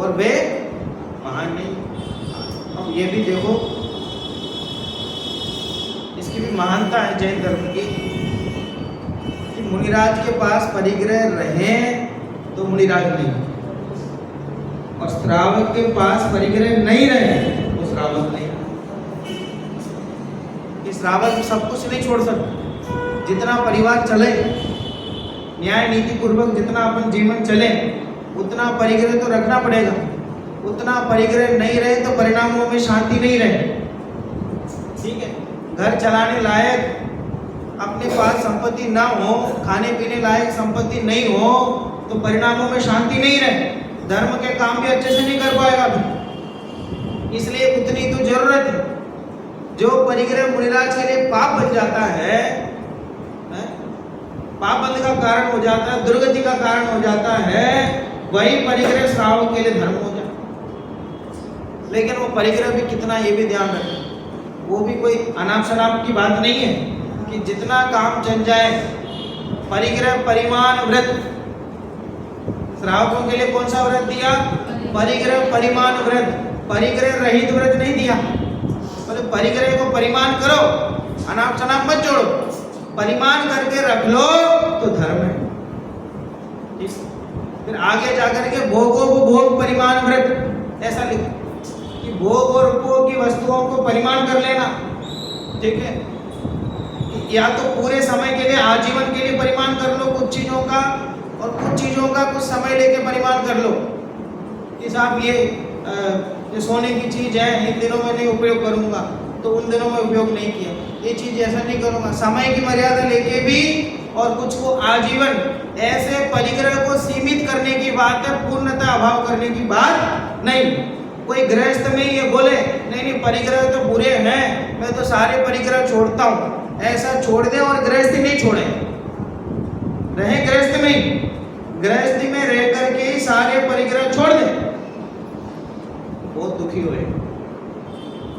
और वे महान नहीं। अब ये भी देखो, इसकी भी महानता है जैन धर्म की, कि मुनिराज के पास परिग्रह रहे तो मुनिराज नहीं, और श्रावक के पास परिग्रह नहीं रहे तो श्रावक नहीं। श्रावक सब कुछ नहीं छोड़ सकते। जितना परिवार चले, न्याय नीति पूर्वक जितना अपन जीवन चले, उतना परिग्रह तो रखना पड़ेगा। उतना परिग्रह नहीं रहे तो परिणामों में शांति नहीं रहे। ठीक है, घर चलाने लायक अपने पास संपत्ति ना हो, खाने पीने लायक संपत्ति नहीं हो, तो परिणामों में शांति नहीं रहे, धर्म के काम भी अच्छे से नहीं कर पाएगा भी। इसलिए उतनी तो जरूरत है। जो परिग्रह मुनिराज के लिए पाप बन जाता है, पाप बंध का कारण हो जाता है, दुर्गति का कारण हो जाता है, वही परिग्रह श्रावक के लिए धर्म हो जाता है। लेकिन वो परिग्रह भी कितना, ये भी ध्यान रखें, वो भी कोई अनाप शनाप की बात नहीं है कि जितना काम चल जाए। परिग्रह परिमाण व्रत, श्रावकों के लिए कौन सा व्रत दिया? परिग्रह परिमाण व्रत, परिग्रह रहित व्रत नहीं दिया। बोले परिग्रह को परिमाण करो, अनाप शनाप मत जोड़ो, परिमाण करके रख लो तो धर्म है। फिर आगे जाकर के भोगों को भोग परिमाण व्रत ऐसा लिखो कि भोग और उपभोग की वस्तुओं को परिमाण कर लेना, ठीक है। या तो पूरे समय के लिए, आजीवन के लिए परिमाण कर लो कुछ चीजों का, और कुछ चीजों का कुछ समय लेके परिमाण कर लो कि साहब ये सोने की चीज है, इन दिनों में नहीं उपयोग करूंगा, तो उन दिनों में उपयोग नहीं किया। ये चीज ऐसा नहीं करूंगा, समय की मर्यादा लेके भी, और कुछ को आजीवन, ऐसे परिग्रह को सीमित करने की बात है, पूर्णता अभाव करने की बात नहीं। कोई गृहस्थ में ये बोले नहीं नहीं परिग्रह तो बुरे हैं, मैं तो सारे परिग्रह छोड़ता हूँ, ऐसा छोड़ दे। और गृहस्थी नहीं छोड़े, रहे गृहस्थ में ही, गृहस्थी में रह करके ही सारे परिग्रह छोड़ दे, बहुत दुखी हुए।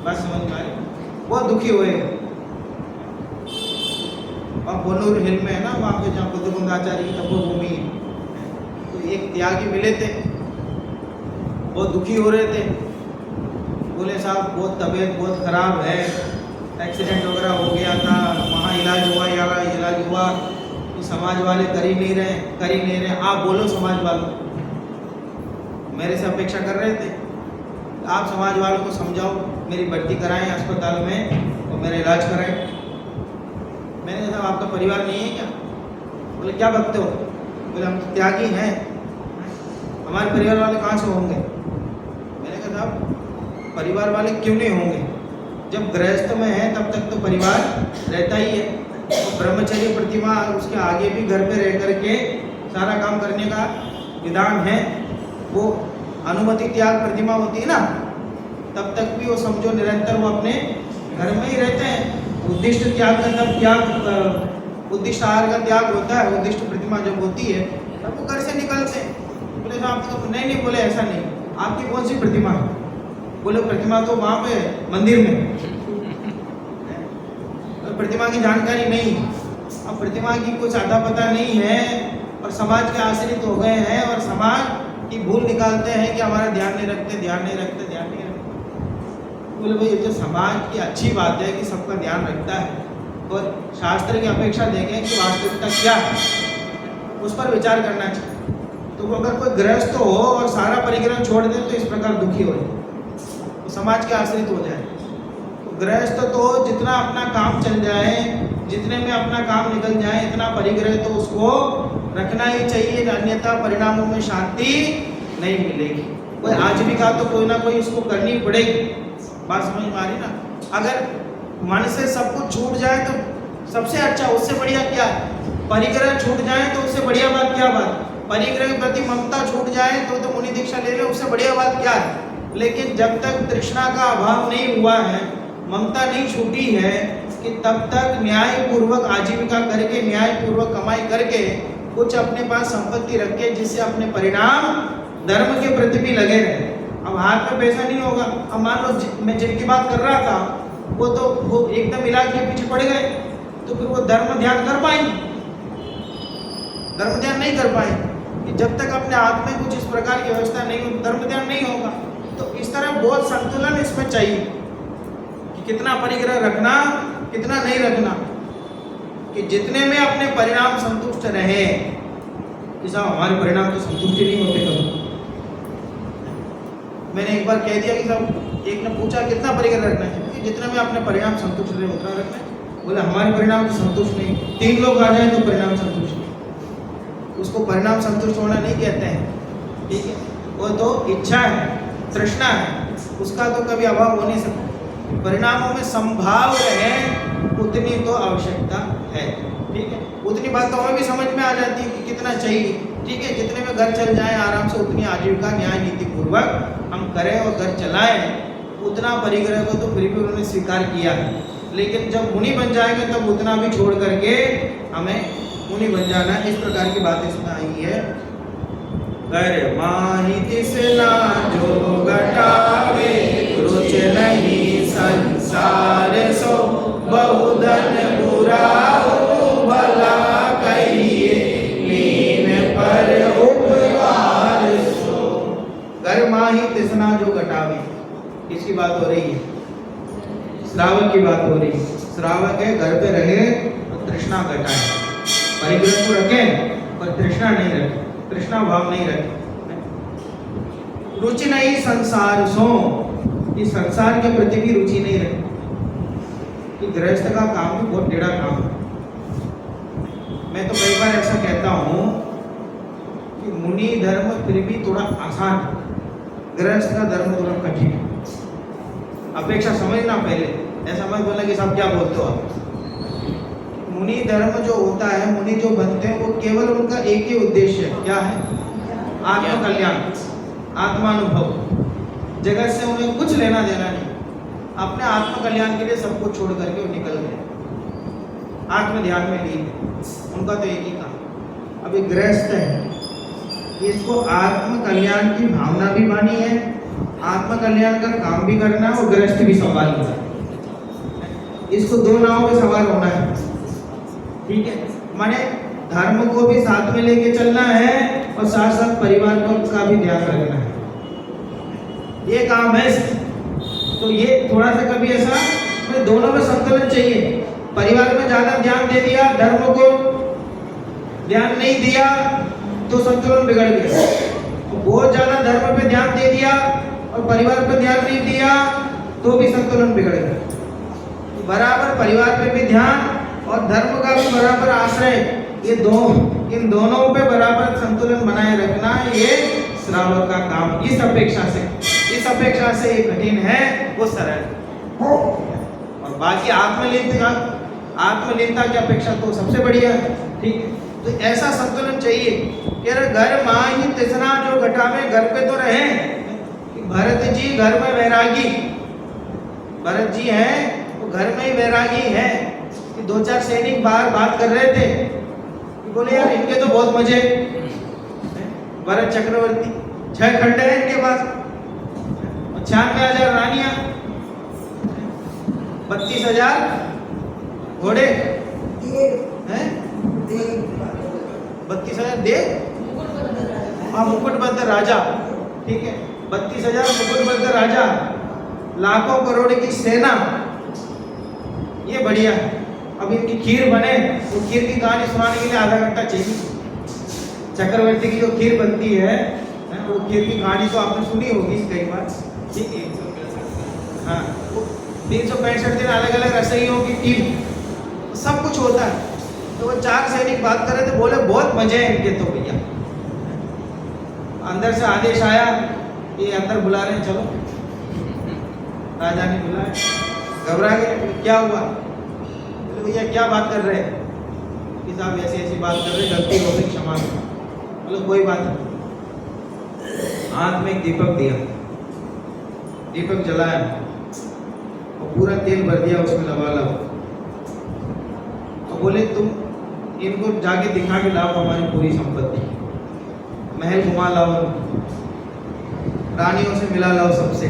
बस समझ में आए, बहुत दुखी हुए। और बोनूर हिल में है ना, वहाँ पे जहाँ बुद्धगुंग आचार्य की तपोभूमि है, तो एक त्यागी मिले थे, बहुत दुखी हो रहे थे। बोले साहब बहुत तबीयत बहुत खराब है, एक्सीडेंट वगैरह हो गया था, वहाँ इलाज हुआ, कि समाज वाले कर ही नहीं रहे, आप बोलो समाज वालों। मेरे से अपेक्षा कर रहे थे आप समाज वालों को समझाओ, मेरी भर्ती कराएं अस्पताल में और मेरा इलाज कराएं। मैंने कहा आपका परिवार नहीं है क्या? बोले क्या बकते हो? बोले हम तो त्यागी हैं, हमारे परिवार वाले कहाँ से होंगे? मैंने कहा साहब परिवार वाले क्यों नहीं होंगे? जब गृहस्थ में है तब तक तो परिवार रहता ही है, और ब्रह्मचर्य प्रतिमा उसके आगे भी घर पे रह करके सारा काम करने का विधान है। वो अनुमति त्याग प्रतिमा होती है ना, तब तक भी वो समझो निरंतर वो अपने घर में ही रहते हैं। उद्दिष्ट त्याग का तब त्याग, उद्दिष्ट आहार का त्याग होता है, उद्दिष्ट प्रतिमा जब होती है तब वो घर से निकलते हैं। बोले साहब तो नहीं, बोले ऐसा नहीं, आपकी कौन सी प्रतिमा है? बोले प्रतिमा तो वहाँ पे मंदिर में, प्रतिमा की जानकारी नहीं, अब प्रतिमा की कुछ आता पता नहीं है, और समाज के आश्रित हो गए हैं, और समाज की भूल निकालते हैं कि हमारा ध्यान नहीं रखते। बोले भाई ये तो समाज की अच्छी बात है कि सबका ध्यान रखता है, और शास्त्र की अपेक्षा देखें कि वास्तविकता क्या है, उस पर विचार करना चाहिए। तो वो अगर कोई गृहस्थ हो और सारा परिग्रह छोड़ दे तो इस प्रकार दुखी हो जाए, तो समाज के आश्रित हो जाए। तो गृहस्थ तो जितना अपना काम चल जाए, जितने में अपना काम निकल जाए, इतना परिग्रह तो उसको रखना ही चाहिए, अन्यथा परिणामों में शांति नहीं मिलेगी। कोई आजीविका तो कोई ना कोई उसको करनी पड़ेगी। बात समझ में आ रही ना? अगर मन से सब कुछ छूट जाए तो सबसे अच्छा, उससे बढ़िया क्या है? परिग्रह छूट जाए तो उससे बढ़िया बात क्या बात? परिग्रह के प्रति ममता छूट जाए तो मुनि दीक्षा ले ले, उससे बढ़िया बात क्या है? लेकिन जब तक तृष्णा का अभाव नहीं हुआ है, ममता नहीं छूटी है, कि तब तक न्यायपूर्वक आजीविका करके, न्यायपूर्वक कमाई करके कुछ अपने पास संपत्ति रखे, जिससे अपने परिणाम धर्म के प्रति भी लगे रहे। अब हाथ में पैसा नहीं होगा, अब मान लो मैं जिनकी बात कर रहा था वो एकदम इलाज के पीछे पड़ गए, तो फिर वो धर्म ध्यान कर पाएंगे? धर्म ध्यान नहीं कर पाएंगे। कि जब तक अपने हाथ में कुछ इस प्रकार की व्यवस्था नहीं हो, धर्म ध्यान नहीं होगा। तो इस तरह बहुत संतुलन इसमें चाहिए कि कितना परिग्रह रखना, कितना नहीं रखना, कि जितने में अपने परिणाम संतुष्ट रहे। कि साहब हमारे परिणाम तो संतुष्टि नहीं होते कभी। मैंने एक बार कह दिया कि साहब, एक ने पूछा कितना परिग्रह रखना चाहिए? जितने में अपने परिणाम संतुष्ट रहे उतना रखना है। बोले हमारे परिणाम तो संतुष्ट नहीं, 3 लोग आ जाए तो परिणाम संतुष्ट नहीं। उसको परिणाम संतुष्ट होना नहीं कहते हैं, ठीक है? वो तो इच्छा है, तृष्णा है, उसका तो कभी अभाव हो नहीं सकता। परिणामों में संभाव रहे उतनी तो आवश्यकता है। ठीक है, उतनी बात तो हमें भी समझ में आ जाती है कि कितना चाहिए। ठीक है, जितने में घर चल जाए आराम से, उतनी आजीविका न्याय नीति पूर्वक हम करें और घर चलाएं, उतना परिग्रह को तो फिर भी उन्होंने स्वीकार किया है। लेकिन जब मुनि बन जाएंगे तब उतना भी छोड़ करके हमें मुनि बन जाना है। इस प्रकार की बात इसमें आई है। घर माहि तिसना जो घटावे, रुच नहीं संसार सो, बहुधन बुरा हो भला कहिए, मीन पर उपकार सो। घर माहि तिसना जो घटावे, किसकी बात हो रही है? श्रावक की बात हो रही है। श्रावक है, घर पे रहे तो तृष्णा घटाए, परिग्रह को रखें पर तृष्णा नहीं रखें, तृष्णा भाव नहीं रखें। रुचि नहीं संसार सो, इस संसार के प्रति भी रुचि नहीं रखें। कि गृहस्थ का काम भी बहुत टेढ़ा काम है। मैं तो कई बार ऐसा कहता हूँ कि मुनि धर्म फिर भी थोड़ा आसान है, गृहस्थ का धर्म थोड़ा कठिन है। अपेक्षा समझना पहले, ऐसा मत बोलना कि सब क्या बोलते हो आप। मुनि धर्म जो होता है, मुनि जो बनते हैं, वो केवल उनका एक ही उद्देश्य है, क्या है? आत्म कल्याण, आत्मानुभव। जगत से उन्हें कुछ लेना देना नहीं, अपने आत्म कल्याण के लिए सब कुछ छोड़ करके वो निकल गए, आत्म ध्यान में लीन है। उनका तो एक ही काम। अभी गृहस्थ है, इसको आत्म कल्याण की भावना भी मानी है, आत्म कल्याण का काम भी करना है और गृहस्थ भी संभालना है। इसको दो नावों पे सवार होना है। ठीक है, माने धर्म को भी साथ में लेके चलना है और साथ साथ परिवार का भी ध्यान रखना है। ये काम है। तो ये थोड़ा सा कभी ऐसा दोनों में संतुलन चाहिए। परिवार में ज्यादा ध्यान दे दिया, धर्म को ध्यान नहीं दिया तो संतुलन बिगड़ गया। बहुत ज्यादा धर्म पे ध्यान दे दिया और परिवार पे ध्यान नहीं दिया तो भी संतुलन बिगड़ गया। बराबर परिवार पे भी ध्यान और धर्म का भी बराबर आश्रय, ये इन दोनों पे बराबर संतुलन बनाए रखना, ये श्रावक का काम। इस अपेक्षा से ये कठिन है, वो सरल है। और बाकी आत्मलीनता की अपेक्षा तो सबसे बढ़िया है। ठीक है, तो ऐसा संतुलन चाहिए कि अरे घर माहि तिसना जो घटावे, घर पे तो रहे। भरत जी घर में वैरागी, भरत जी हैं तो घर में ही वैरागी है। कि दो चार सैनिक बाहर बात कर रहे थे कि बोले यार इनके तो बहुत मजे, भरत चक्रवर्ती 6 खंडे हैं इनके पास, 96,000 रानियां, 32,000 घोड़े हैं, 32,000 देव, हाँ मुकुटबद्ध राजा। ठीक है, 32,000 मुकुटबद्ध राजा, लाखों करोड़ की सेना, ये बढ़िया है। अब इनकी खीर बने, वो खीर की कहानी सुनाने के लिए आधा घंटा चाहिए। चक्रवर्ती की जो खीर बनती है, वो खीर की कहानी तो आपने सुनी होगी कई बार। ठीक है, हाँ, 365 दिन अलग अलग रसोइयों की टीम, सब कुछ होता है। तो वो 4 सैनिक बात कर रहे थे, बोले बहुत मजे हैं इनके तो भैया। अंदर से आदेश आया, ये अंदर बुला रहे हैं, चलो। राजा ने बुलाया, घबरा गए, क्या हुआ? बोले भैया क्या बात कर रहे हैं? कि साहब ऐसी ऐसी बात कर रहे, गलती हो गई, क्षमा करो। बोले कोई बात नहीं। हाथ में एक दीपक दिया, दीपक जलाया और पूरा तेल भर दिया उसमें लबालब। और बोले तुम इनको जाके दिखा के लाओ हमारी पूरी संपत्ति, महल घुमा लाओ, रानियों से मिला लाओ सबसे।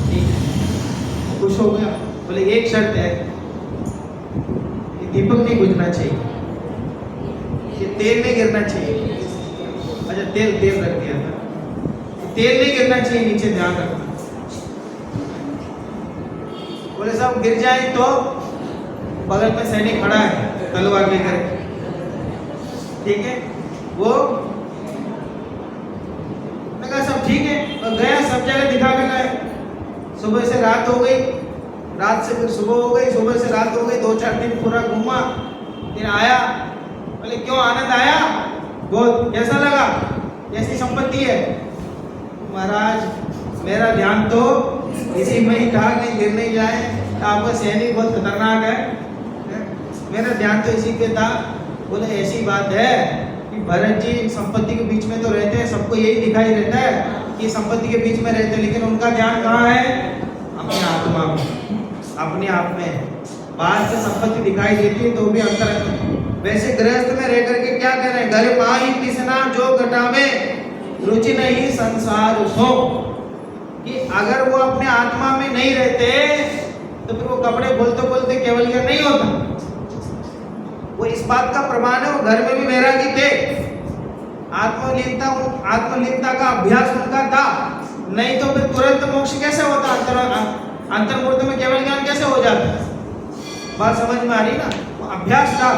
ठीक है, खुश हो गया। बोले एक शर्त है कि दीपक नहीं बुझना चाहिए, कि तेल नहीं गिरना चाहिए। अच्छा, तेल रख दिया था, तेल नहीं गिरना चाहिए नीचे, ध्यान रखना। बोले साहब गिर जाए तो? बगल में सैनिक खड़ा है तलवार लेकर, ठीक है, वो कहा सब ठीक है, और गया, सब जगह दिखा के गए। सुबह से रात हो गई, रात से फिर सुबह हो गई, सुबह से रात हो गई, 2-4 दिन पूरा घूमा, फिर आया। बोले क्यों, आनंद आया? बहुत। कैसा लगा? कैसी संपत्ति है? महाराज मेरा ध्यान तो इसी में ही था, कहीं गिर नहीं जाए, आपका सैनिक बहुत खतरनाक है। मेरा ध्यान तो इसी पे था। बोले ऐसी बात है कि भरत जी संपत्ति के बीच में तो रहते हैं, सबको यही दिखाई देता है कि संपत्ति के बीच में रहते हैं, लेकिन उनका ध्यान कहाँ है? अपनी आत्मा में, अपने आप में। बाहर से संपत्ति दिखाई देती है तो भी अंतर है। वैसे गृहस्थ में रह करके क्या कह रहे हैं? घर माही किसना जो घटावे, रुचि नहीं संसार सो। कि अगर वो अपने आत्मा में नहीं रहते तो फिर वो कपड़े बोलते बोलते केवल यह नहीं होता। वो इस बात का प्रमाण है, वो घर में भी वैरागी थे। आत्मलीनता का अभ्यास उनका था, नहीं तो फिर तुरंत मोक्ष कैसे होता? अंतर्मुहूर्त में केवल ज्ञान कैसे हो जाता? बात समझ में आ रही ना? वो अभ्यास था।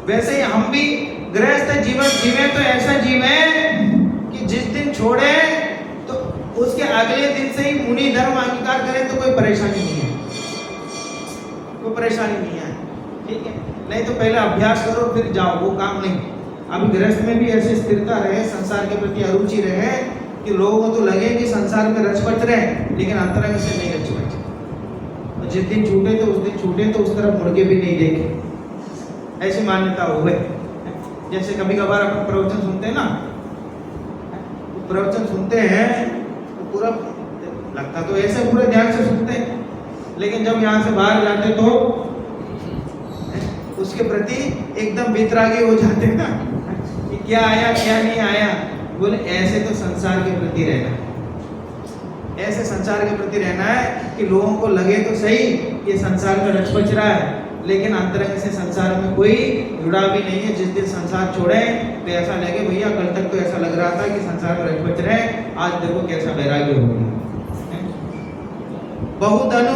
वैसे ही हम भी गृहस्थ जीवन जीवे तो ऐसा जीवे कि जिस दिन छोड़े तो उसके अगले दिन से ही मुनि धर्म अंगीकार करें तो कोई परेशानी नहीं है, कोई परेशानी नहीं है। ठीक है, नहीं तो पहले अभ्यास करो फिर जाओ, वो काम नहीं। अभी गृहस्थ में भी ऐसी स्थिरता रहे, संसार के प्रति अरुचि रहे कि लोगों को तो लगे कि संसार में रचपच रहे, लेकिन अंतरंग से नहीं रचपच। तो जिस दिन छूटे तो उस दिन छूटे, तो उस तरफ मुड़ के भी नहीं देखे, ऐसी मान्यता हुए। जैसे कभी कभार अपन प्रवचन सुनते हैं ना, तो प्रवचन सुनते हैं तो पूरा लगता तो ऐसे पूरे ध्यान से सुनते हैं, लेकिन जब यहाँ से बाहर जाते तो उसके प्रति एकदम वितरागी हो जाते हैं ना कि क्या आया क्या नहीं आया। बोले ऐसे तो संसार के प्रति रहना है, ऐसे संसार के प्रति रहना है कि लोगों को लगे तो सही ये संसार में रचपच रहा है, लेकिन अंतरंग से संसार में कोई जुड़ा भी नहीं है। जिस दिन संसार छोड़े तो ऐसा लगे भैया कल तक तो ऐसा लग रहा था कि संसार में रचपच रहे, आज देखो कैसा वैराग्य हो गया। बहुधनु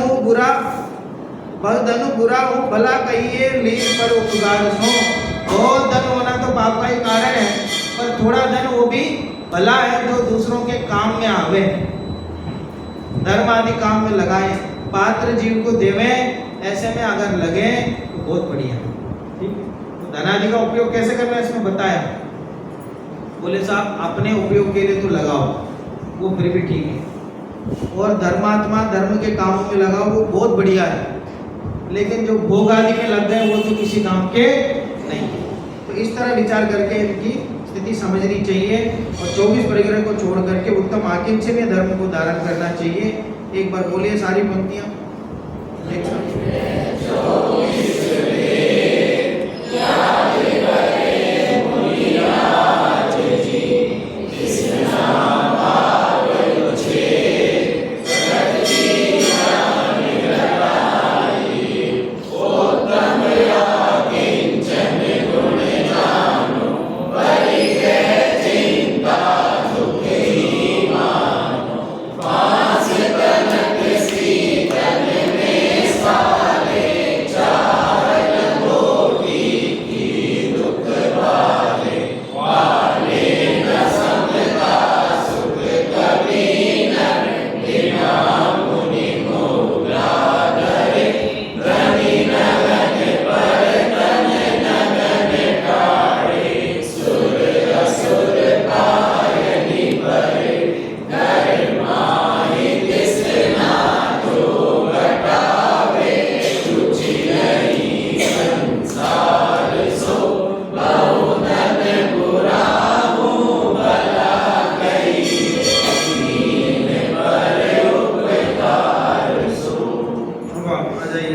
बुरा हो भला कहिए लीन पर उपकार सो। बहुत धन होना तो पाप का ही कारण है, पर थोड़ा धन वो भी भला है जो दूसरों के काम में आवे, धर्म आदि काम में लगाए, पात्र जीव को देवे, ऐसे में अगर लगे तो बहुत बढ़िया। ठीक है, तो धन आदि का उपयोग कैसे करना है इसमें बताया। बोले साहब अपने उपयोग के लिए तो लगाओ, वो फिर भी ठीक है, और धर्मात्मा धर्म के कामों में लगाओ, वो बहुत बढ़िया है, लेकिन जो भोग आदि में लग गए वो तो किसी काम के नहीं। तो इस तरह विचार करके इनकी स्थिति समझनी चाहिए, और 24 परिग्रह को छोड़ करके उत्तम आकिंचन्य धर्म को धारण करना चाहिए। एक बार बोलिए सारी पंक्तियां एक साथ।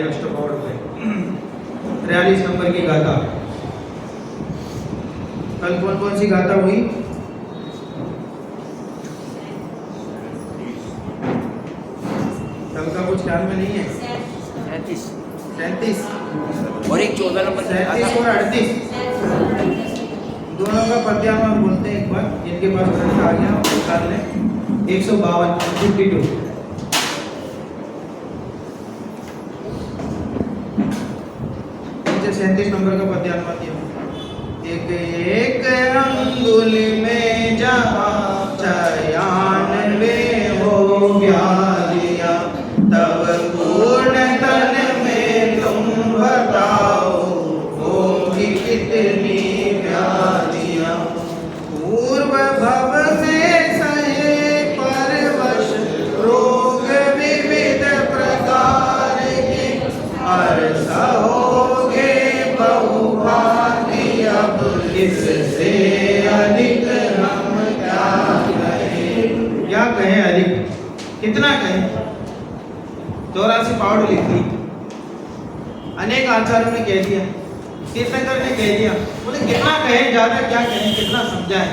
अष्टपौड़ पे 43 नंबर की गाथा। कल कौन कौन सी गाथा हुई? कल का कुछ ख्याल में नहीं है? 37 और एक 14 नंबर 37 और 38 दोनों का पद्याम हम बोलते हैं एक बार, जिनके पास ग्रंथ आ गया निकाल लें। 152 37 नंबर का पद्यान दिया। एक एक अंगुली में जहाँ चयान वे हो व्यालिया, तब पूर्ण तन में तुम बताओ होगी कितनी व्यालिया। पूर्व भव में सहे परवश रोग विविध प्रकार के, हर सहोगे कितना कहें, 84 पाउड लिख दी, अनेक आचार्यों ने कह दिया, तीर्थंकर ने कह दिया, बोले कितना कहें, ज्यादा क्या कहें, कितना समझाएं,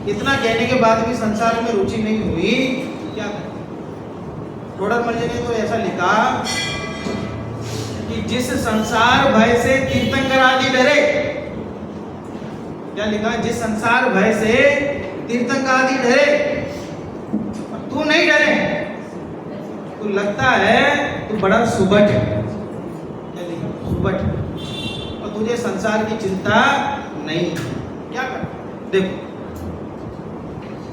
इतना कहने के बाद भी संसार में रुचि नहीं हुई, क्या करें। टोडरमल जी ने तो ऐसा लिखा कि जिस संसार भय से तीर्थंकर आदि डरे, क्या लिखा, जिस संसार भय से तीर्थंकर आदि डरे, तू नहीं डरे, तू लगता है तू बड़ा सुबट है, क्या लिखा, सुबट, और तुझे संसार की चिंता नहीं, क्या कर। देखो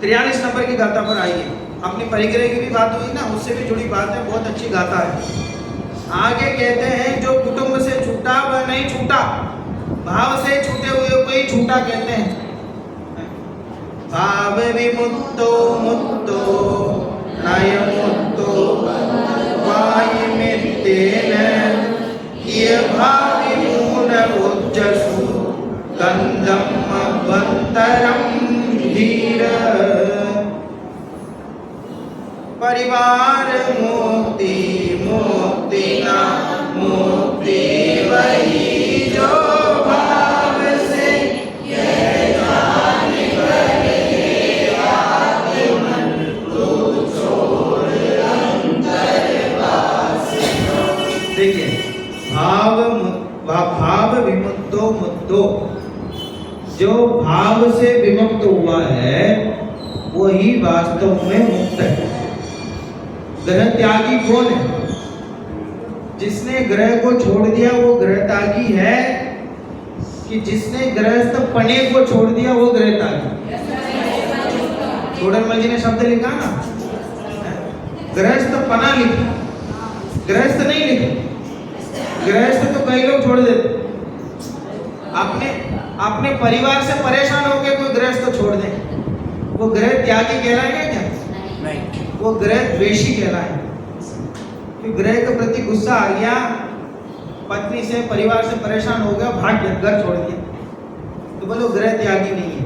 43 नंबर की गाथा पर आइए, अपनी परिग्रह की भी बात हुई ना, उससे भी जुड़ी बात है, बहुत अच्छी गाथा है। आगे कहते हैं जो कुटुंब से छूटा वह नहीं छूटा, भाव से छूटे हुए को ही छूटा कहते हैं। भाव विमुक्तो मुक्तो नय मुक्तो वायुमित्येन ये भावि मूल उज्जसु गंधम अभ्यंतरम धीर। परिवार मुक्ति मुक्ति ना मुक्ति वही जो भाव से ये जान करे आत्मन को छोड़ अंतर वास। देखिए भाव विमुक्तो मुक्तो, जो भाव से विमुक्त हुआ है वही वास्तव में मुक्त है। ग्रह त्यागी कौन है? जिसने ग्रह को छोड़ दिया वो ग्रह त्यागी है, कि जिसने गृहस्थ पने को छोड़ दिया वो ग्रह त्यागी। टोडरमल जी ने शब्द लिखा ना, गृहस्थ पना लिखा, गृहस्थ नहीं लिखा। गृहस्थ तो कई लोग छोड़ देते, अपने परिवार से परेशान होकर कोई गृहस्थ छोड़ दे, वो ग्रह त्यागी कहलाएगा क्या? नहीं, वो ग्रह द्वेषी कहलाए। कि ग्रह के प्रति गुस्सा आ गया, पत्नी से परिवार से परेशान हो गया, भाग गया, घर छोड़ दिया, तो बोलो ग्रह त्यागी नहीं है।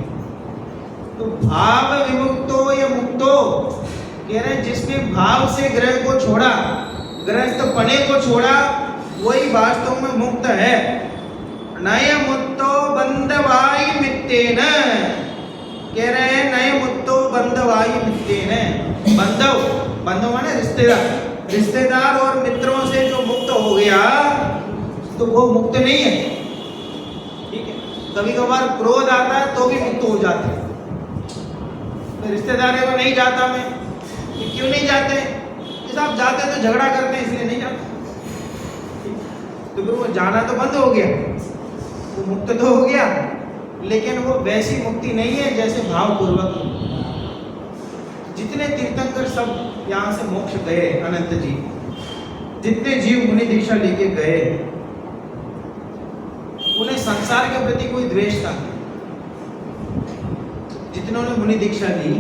तो भाव विमुक्तो या मुक्तो कह रहे हैं जिसने भाव से ग्रह को छोड़ा, गृहस्थ पने को छोड़ा, वही वास्तव में मुक्त है। नय मुक्तो बंधवाई मित्तेन, कह रहे हैं नय मुक्तो बंधवाई मित्तेन। बंधव माने रिश्तेदार और मित्रों से जो मुक्त हो गया तो वो मुक्त नहीं है। ठीक है, कभी कभार क्रोध आता है तो भी मुक्त हो जाते हैं। तो रिश्तेदारों को नहीं जाता मैं, क्यों नहीं जाते? आप जाते तो झगड़ा करते हैं इसलिए नहीं जाते। तो फिर वो जाना तो बंद हो गया, वो मुक्त तो हो गया, लेकिन वो वैसी मुक्ति नहीं है जैसे भावपूर्वक। जितने तीर्थंकर सब यहाँ से मोक्ष गए, अनंत जी, जितने जीव मुनि दीक्षा लेके गए, उन्हें संसार के प्रति कोई द्वेष था। जितनों ने मुनि दीक्षा ली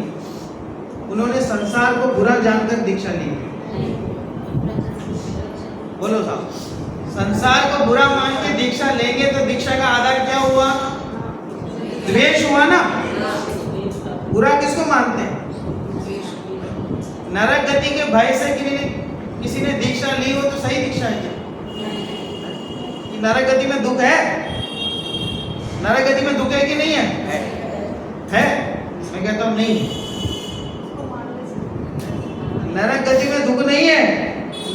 उन्होंने संसार को बुरा जानकर दीक्षा ली। बोलो साहब, संसार को बुरा मान के दीक्षा लेंगे तो दीक्षा का आधार क्या हुआ? द्वेष हुआ ना। बुरा किसको मानते हैं? नरक गति के भय से किसी ने दीक्षा ली हो तो सही दीक्षा है क्या? कि नरक गति में दुख है? नरक गति में दुख है कि नहीं है? है? मैं कहता हूं नहीं, नरक गति में दुख नहीं है।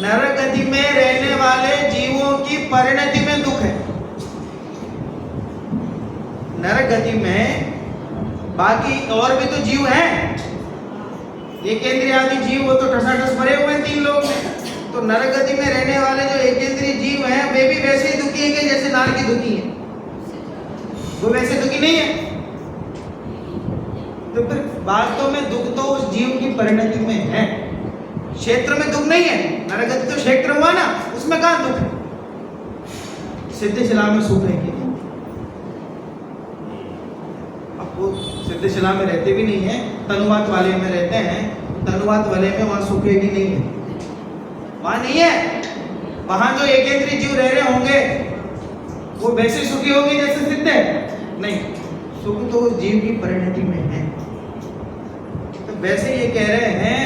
नरक गति में रहने वाले जीवों की परिणति में दुख है। नरक गति में बाकी और भी तो जीव हैं, एकेंद्रिय आदि जीव, वो तो ठसाठस भरे हुए हैं 3 लोग में। तो नरक गति में रहने वाले जो एकेंद्रिय जीव हैं वे भी वैसे ही दुखी हैं जैसे नारकी दुखी है। वो वैसे दुखी नहीं है। तो फिर वास्तव में दुख तो उस जीव की परिणति में है, क्षेत्र में दुख नहीं है। नरक गति तो क्षेत्र हुआ ना, उसमें कहाँ दुख है? सिद्धशिला में सुख है कि नहीं? अब वो सिद्धशिला में रहते भी नहीं है, तनुवात वाले में रहते हैं। तनुवात वाले में वहां सुख है कि नहीं है? वहां नहीं है। वहां जो एकेंद्रीय जीव रह रहे होंगे वो वैसे सुखी होंगे जैसे सिद्ध है? नहीं, सुख तो उस जीव की परिणति में है। तो वैसे ये कह रहे हैं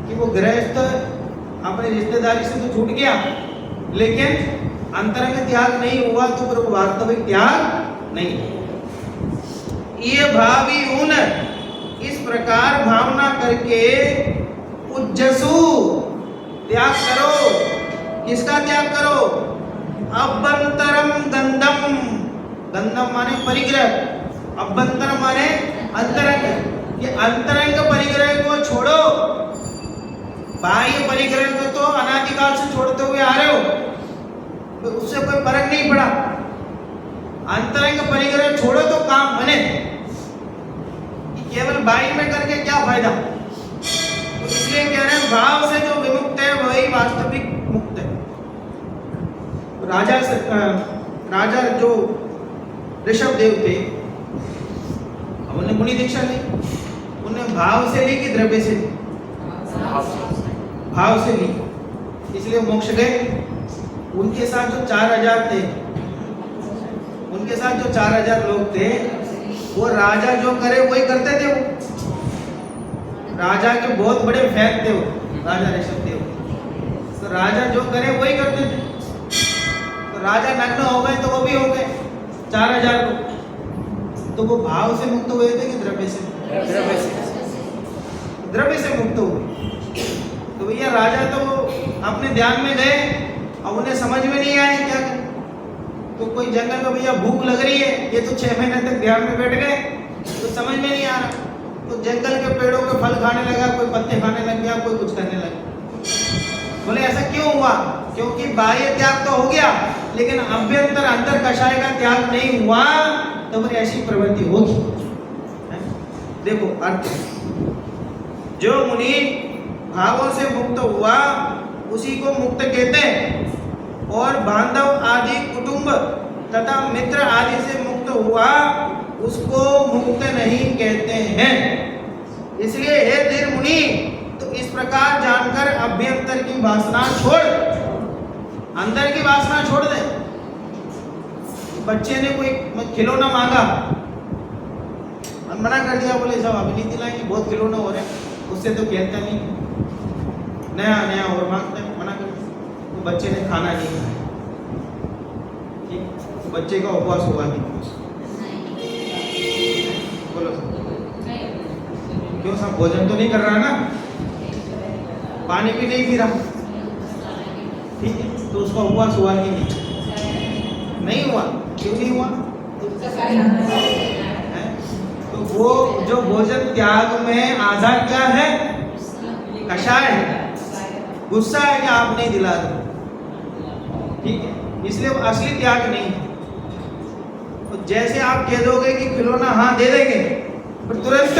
कि वो वो गृहस्थ अपने रिश्तेदारी से तो छूट गया, लेकिन अंतरंग त्याग नहीं हुआ तो फिर वो वास्तविक त्याग नहीं। ये भावी उन इस प्रकार भावना करके उज्जसु त्याग करो। किसका त्याग करो? अभ्यंतरम गंधम, गंधम माने परिग्रह, अभ्यंतर माने अंतरंग। ये अंतरंग परिग्रह को छोड़ो। बाह्य परिग्रह को तो अनादिकाल से छोड़ते हुए आ रहे हो, तो उससे कोई फर्क नहीं पड़ा। अंतरंग परिग्रह छोड़ो तो काम बने। केवल बाह्य में करके क्या फायदा? तो इसलिए कह रहे हैं भाव से जो विमुक्त है वही वास्तविक मुक्त है। राजा जो ऋषभ देव थे, उन्होंने मुनि दीक्षा ली, उन्हें भाव से ली कि द्रव्य से ली? भाव से ली, इसलिए मोक्ष गए। उनके साथ जो 4000 थे, उनके साथ जो 4000 लोग थे, वो राजा जो करे वही करते थे। वो राजा के बहुत बड़े फैन थे, वो राजा ऋषभ देव। तो राजा जो करे वही करते थे। तो राजा नग्न हो गए तो वो भी हो गए 4000 लोग। तो वो भाव से मुक्त हुए थे कि द्रव्य से? द्रव्य से मुक्त हुए। तो भैया राजा तो अपने ध्यान में गए, अब उन्हें समझ में नहीं आया क्या करें। तो कोई जंगल में भैया भूख लग रही है, ये तो 6 महीने तक ध्यान में बैठ गए, तो समझ में नहीं आ रहा। तो जंगल के पेड़ों के फल खाने लगा, कोई पत्ते खाने लग गया, कोई कुछ करने लगा। बोले ऐसा क्यों हुआ? क्योंकि बाह्य त्याग तो हो गया, लेकिन अभ्यंतर अंतर कषाय का त्याग नहीं हुआ, तो फिर ऐसी प्रवृत्ति होगी। देखो अर्थ, जो मुनि भावों से मुक्त हुआ उसी को मुक्त कहते हैं, और बांधव आदि कुटुंब तथा मित्र आदि से मुक्त हुआ उसको मुक्त नहीं कहते हैं। इसलिए हे धीर मुनि, तो इस प्रकार जानकर अभ्यंतर की वासना छोड़, अंदर की वासना छोड़ दे। बच्चे ने कोई खिलौना मांगा, मना कर दिया, बोले साहब अभी नहीं दिलाएंगे, बहुत खिलौना हो रहा है, उससे तो खेलता नहीं, नया नया और मांगता है, मना कर दिया। तो बच्चे ने खाना नहीं खाया, ठीक, तो बच्चे का उपवास हुआ नहीं। बोलो क्यों साहब? भोजन तो नहीं कर रहा ना, पानी भी नहीं पी रहा, ठीक है, तो उसका उपवास हुआ कि नहीं हुआ? क्यों नहीं हुआ? तो वो जो भोजन त्याग में आधार क्या है? कषाय है, गुस्सा है कि आप नहीं दिला दो, ठीक है, इसलिए वो असली त्याग नहीं है। तो जैसे आप कह दोगे कि खिलौना हाँ दे देंगे, फिर तुरंत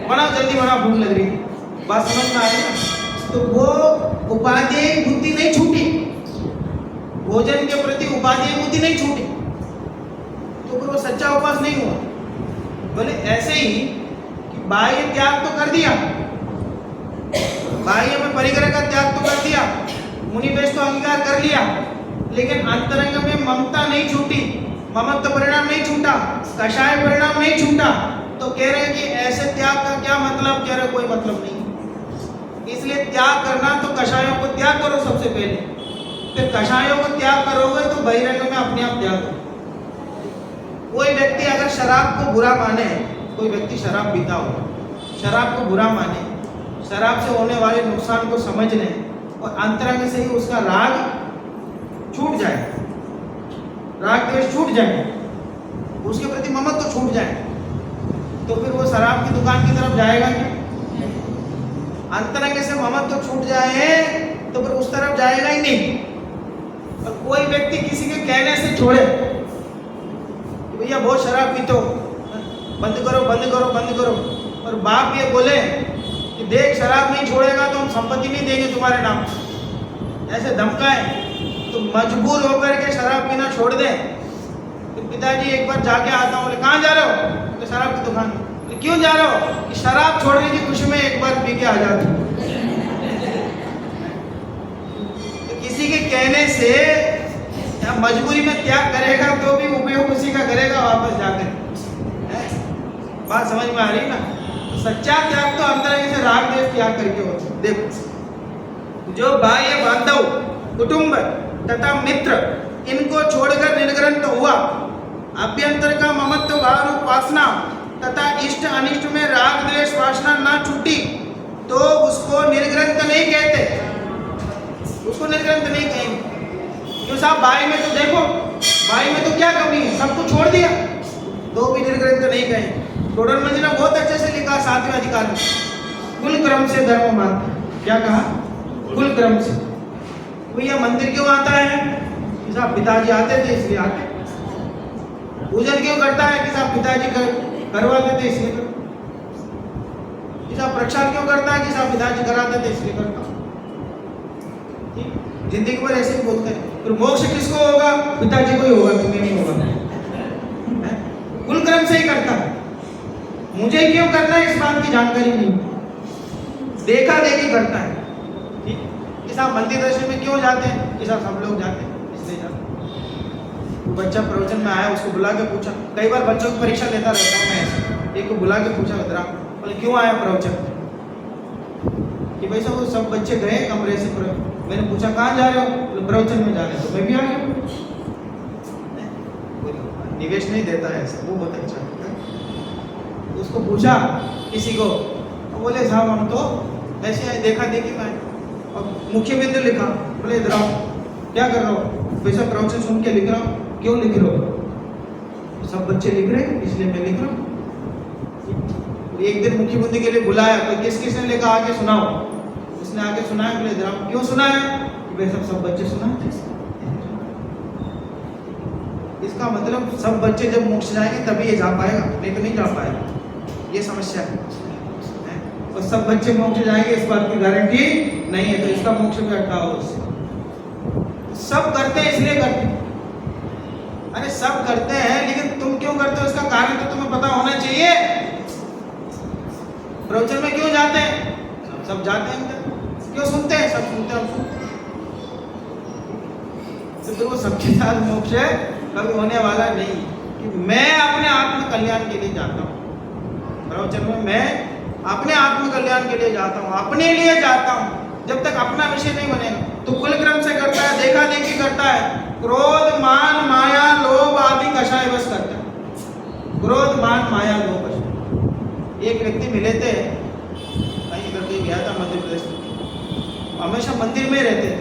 बनाओ, जल्दी बनाओ, भूख लग रही है, बात समझ में आ रही है? तो वो उपादेय बुद्धि नहीं छूटी, भोजन के प्रति उपादेय बुद्धि नहीं छूटी, तो फिर वो सच्चा उपवास नहीं हुआ। बोले ऐसे ही कि बाह्य त्याग तो कर दिया, बाह्य में परिग्रह का त्याग तो कर दिया, मुनि वेश तो अंगीकार कर लिया, लेकिन अंतरंग में ममता नहीं छूटी, ममत्व परिणाम नहीं छूटा, कषाय परिणाम नहीं छूटा। तो कह रहे हैं कि ऐसे त्याग का क्या मतलब? कह रहे कोई मतलब नहीं। इसलिए त्याग करना तो कषायों को त्याग करो सबसे पहले, फिर कषायों को त्याग करोगे तो बहिरंग में अपने आप त्याग हो। कोई व्यक्ति अगर शराब को बुरा माने, कोई व्यक्ति शराब पीता हो, शराब को बुरा माने, शराब से होने वाले नुकसान को समझ लें और अंतरंग से ही उसका राग छूट जाए, राग द्वेष छूट जाए, उसके प्रति ममत्व तो छूट जाए, तो फिर वो शराब की दुकान की तरफ जाएगा क्या? अंतरंग से ममत्व तो छूट जाए तो फिर उस तरफ जाएगा ही नहीं। और कोई व्यक्ति किसी के कहने से छोड़े, भैया बहुत शराब पीते हो, बंद करो बंद करो बंद करो, और बाप ये बोले कि देख शराब नहीं छोड़ेगा तो हम संपत्ति नहीं देंगे तुम्हारे नाम, ऐसे धमकाए, तो मजबूर होकर के शराब पीना छोड़ दे। तो पिताजी एक बार जाके आता हूँ, बोले कहाँ जा रहे हो? तो शराब की दुकान। तो क्यों जा रहे हो? कि शराब छोड़ने की खुशी में एक बार पी के आ जाता हूँ। तो किसी के कहने से या मजबूरी में त्याग करेगा तो भी उपयोग उसी का करेगा वापस जाकर। बात समझ में आ रही ना? सच्चा त्याग तो अंदर से राग देश त्याग करके होता है। देखो जो बाह्य बांधव कुटुंब तथा मित्र इनको छोड़कर निर्ग्रंथ हुआ, अभ्यंतर का ममत्व भाव रूप वासना तथा इष्ट अनिष्ट में राग द्वेष वासना ना छूटी तो उसको निर्ग्रंथ नहीं कहते, उसको निर्ग्रंथ नहीं कहेंगे। क्यों साहब, बाई में तो देखो, बाई में तो क्या कमी है, सब कुछ छोड़ दिया तो भी निर्ग्रंथ नहीं कहेंगे। टोडरमल जी ने बहुत अच्छे से लिखा 7वें अधिकार में, कुल क्रम से धर्म मानते। क्या कहा? कुल क्रम से। भैया मंदिर क्यों आता है कि साहब पिताजी आते थे इसलिए आते। पूजन क्यों करता है कि साहब पिताजी करवाते थे इसलिए करता। कि साहब प्रक्षाल क्यों करता है कि साहब पिताजी कराते थे इसलिए करता। जिंदगी भर ऐसे ही बोलते हैं। फिर मोक्ष किसको होगा? पिताजी को ही होगा, तुम्हें नहीं होगा। कुल क्रम से ही करता है। मुझे क्यों करना है इस बात की जानकारी नहीं, देखा देखी करता है। ठीक, कि साहब मंदिर दर्शन में क्यों जाते हैं कि साहब सब लोग जाते हैं इसलिए जाते। वो बच्चा प्रवचन में आया, उसको बुला के पूछा, कई बार बच्चों की परीक्षा लेता रहता हूँ मैं ऐसे, एक को बुला के पूछा, बतरा बोले क्यों आया प्रवचन कि भाई साहब वो सब बच्चे गए कमरे से। मैंने पूछा कहाँ जा रहे हो? बोले प्रवचन में जा रहे हो। तो मैं भी आ गया। निवेश नहीं देता है ऐसा, वो बहुत अच्छा है। उसको पूछा किसी को, तो बोले साहब हम तो ऐसे देखा देखी मैं, और मुख्य बिंदु लिखा। बोले इधर आओ, क्या कर रहा हो? वैसा प्रवचन सुन के लिख रहा हूँ। क्यों लिख रहे हो? सब बच्चे लिख रहे हैं इसलिए मैं लिख रहा हूँ। एक दिन मुख्य बिंदु के लिए बुलाया, तो किसने लिखा आके सुनाओ। उसने आके सुनाया। बोले इधर आओ। क्यों सुनाया? वैसा सब बच्चे सुनाते। इसका मतलब सब बच्चे जब मोक्ष जाएंगे तभी ये जा पाएगा, नहीं तो नहीं जा पाएगा। ये समस्या है। और सब बच्चे मोक्ष जाएंगे इस बात की गारंटी नहीं है, तो इसका मोक्ष भी हटाओ उससे। सब करते हैं इसलिए करते हैं। अरे सब करते हैं, लेकिन तुम क्यों करते हो इसका कारण तो तुम्हें पता होना चाहिए। प्रवचन में क्यों जाते हैं? सब जाते हैं। क्यों सुनते हैं? सब सुनते हैं, हम सुनते हैं। तो वो सबके साथ मोक्ष कभी होने वाला नहीं। कि मैं अपने आत्म कल्याण के लिए जाता हूँ प्रवचन में, मैं अपने आत्म कल्याण के लिए जाता हूँ, अपने लिए जाता हूँ। जब तक अपना विषय नहीं बनेगा तो कुल क्रम से करता है, देखा देखी करता है, क्रोध मान माया लोभ आदि कषाय बस करता है। क्रोध मान माया लोभ। एक व्यक्ति मिले थे, कहीं करके गया था मध्य प्रदेश में, हमेशा मंदिर में रहते थे।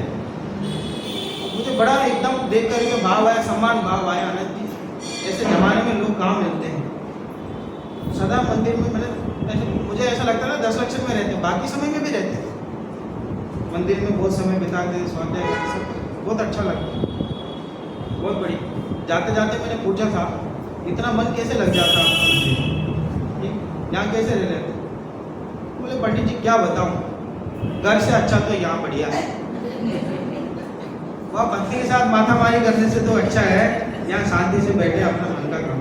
मुझे बड़ा एकदम देख करके भाव आया, सम्मान भाव आया, आनंद जी ऐसे जमाने में लोग कहाँ मिलते हैं। सदा मंदिर में मुझे ऐसा लगता था 10 लक्ष्य में रहते, बाकी समय में भी रहते, मंदिर में बहुत समय बिताते, स्वाध्याय करते, बहुत अच्छा लगता, बहुत बढ़िया। जाते जाते मैंने पूछा था इतना मन कैसे लग जाता आपको, यहाँ कैसे रह लेते? बोले पंडित जी क्या बताऊँ, घर से अच्छा तो यहाँ बढ़िया है। वह पत्नी के साथ माथामारी करने से तो अच्छा है यहाँ शांति से बैठे अपना मन का काम।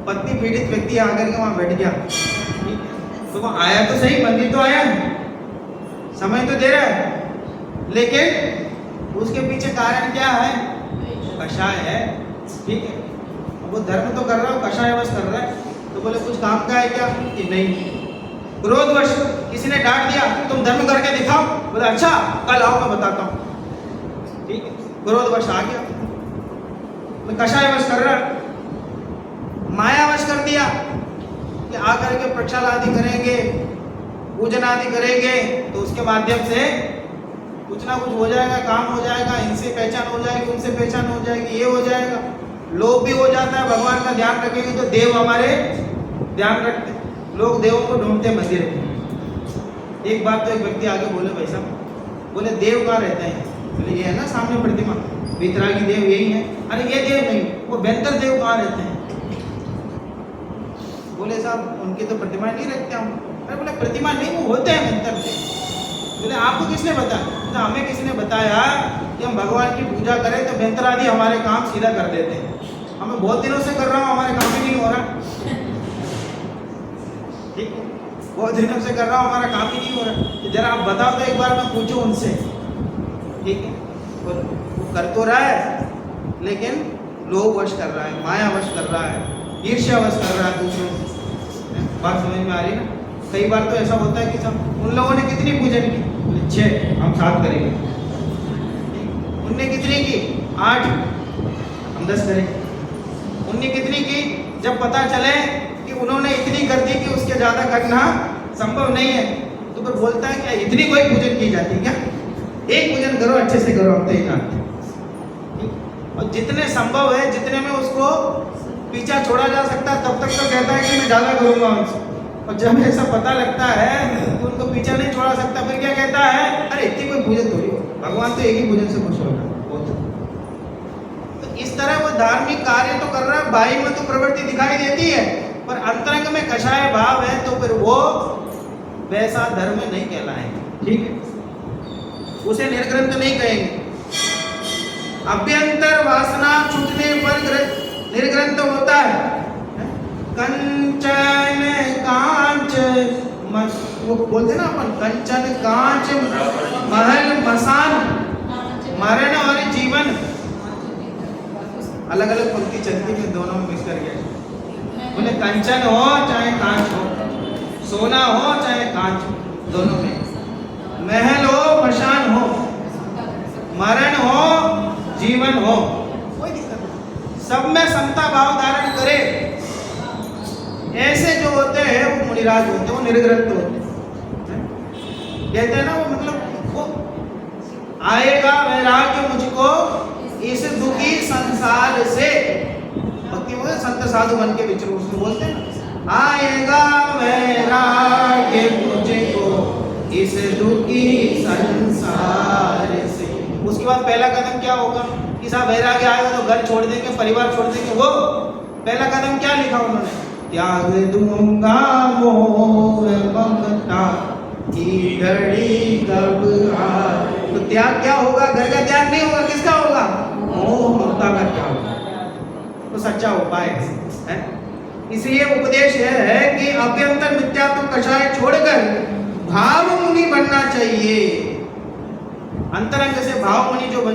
पत्नी पीड़ित व्यक्ति आकर के वहाँ बैठ गया, तो वह आया तो सही, मंदिर तो आया, समय तो दे रहा है, लेकिन उसके पीछे कारण क्या है? कषाय है। ठीक है, अब वो धर्म तो कर रहा हो, कषाय वश कर रहा है। तो बोले कुछ काम का है क्या? कि नहीं। क्रोधवश किसी ने डांट दिया, तुम धर्म करके दिखाओ। बोले अच्छा कल आओ मैं बताता हूँ। ठीक है, क्रोधवश आ गया, कषायवश कर रहा, मायावश कर दिया कि आकर के प्रक्षाल आदि करेंगे, पूजन आदि करेंगे, तो उसके माध्यम से कुछ ना कुछ हो जाएगा, काम हो जाएगा, इनसे पहचान हो जाएगी, उनसे पहचान हो जाएगी, ये हो जाएगा। लोभ भी हो जाता है, भगवान का ध्यान रखेंगे तो देव हमारे ध्यान रखते, लोग देवों को ढूंढते मंदिर में। एक बात तो एक व्यक्ति आगे बोले, भाई साहब बोले देव कहाँ रहते हैं? बोले ये है ना सामने प्रतिमा, वितरागी देव यही है। अरे ये देव नहीं, वो बेहतर देव कहाँ रहते हैं? बोले साहब उनकी तो प्रतिमा नहीं रखते हम। अरे बोले प्रतिमा नहीं, वो होते हैं बेहतर देव। बोले आपको किसने बताया? तो हमें किसी ने बताया कि हम भगवान की पूजा करें तो बेहतर आदि हमारे काम सीधा कर देते हैं। हमें बहुत दिनों से कर रहा हूँ, हमारे काम ही नहीं हो रहा। ठीक है, बहुत दिनों से कर रहा हूँ, हमारा काम ही नहीं हो रहा। तो जरा आप बताओ तो एक बार मैं पूछूं उनसे। ठीक है, वो कर तो रहा है लेकिन लोभ वश कर रहा है, माया वश कर रहा है, ईर्ष्या वश कर रहा है दूसरों से। बात समझ में आ रही है ना? कई बार तो ऐसा होता है कि सब उन लोगों ने कितनी पूजन की? बोले 6, हम 7 करेंगे। उनने कितनी की? 8, हम 10 करेंगे। उनने कितनी की? जब पता चले कि उन्होंने इतनी कर दी कि उसके ज़्यादा करना संभव नहीं है, तो फिर बोलता है क्या इतनी कोई पूजन की जाती है क्या? एक पूजन करो, अच्छे से करो, हम तो ही जानते हैं। और जितने संभव है, जितने में उसको पीछा छोड़ा जा सकता है, तब तक तो कहता है कि मैं ज़्यादा करूँगा उनसे। और जब ऐसा पता लगता है कि उनको पीछा नहीं छोड़ा सकता, फिर क्या कहता है? अरे इतनी कोई पूजन थोड़ी हो, भगवान तो एक ही पूजन से खुश हो रहा है। तो इस तरह वो धार्मिक कार्य तो कर रहा है, बाहरी में तो प्रवृत्ति दिखाई देती है, पर अंतरंग में कषाय भाव है, तो फिर वो वैसा धर्म नहीं कहलाएंगे। ठीक है, उसे निर्ग्रंथ नहीं कहेंगे। अभ्यंतर वासना छूटने पर निर्ग्रंथ होता है। कंचन कांच, वो बोलते ना अपन, कंचन कांच महल मसान, मरण और जीवन। अलग अलग पंक्ति चलती है, दोनों में मिक्स कर गया। बोले कंचन हो चाहे कांच हो, सोना हो चाहे कांच हो, दोनों में। महल हो मशान हो, मरण हो जीवन हो, कोई दिक्कत नहीं, सब में समता भाव धारण करे। ऐसे जो होते हैं वो मुनिराज होते हैं, वो निर्ग्रंथ होते हैं। कहते हैं ना वो, मतलब वो आएगा वैराग्य मुझको इस दुखी संसार से। भक्ति वो संत साधु बन के विचरो, उसको बोलते हैं ना, आएगा वैराग्य मुझको इस दुखी संसार से। उसके बाद पहला कदम क्या होगा कि साहब वैराग्य आएगा तो घर छोड़ देंगे, परिवार छोड़ देंगे। वो पहला कदम क्या लिखा उन्होंने? त्याग दूंगा मोह ममता की घड़ी कब आए। तो त्याग क्या होगा? घर का त्याग नहीं होगा, किसका होगा? मोह ममता का त्याग होगा। तो सच्चा उपाय है। इसलिए उपदेश यह है कि अभ्यंतर मिथ्यात्व कषाय छोड़कर भाव मुनि बनना चाहिए। अंतरंग से भाव मुनि जो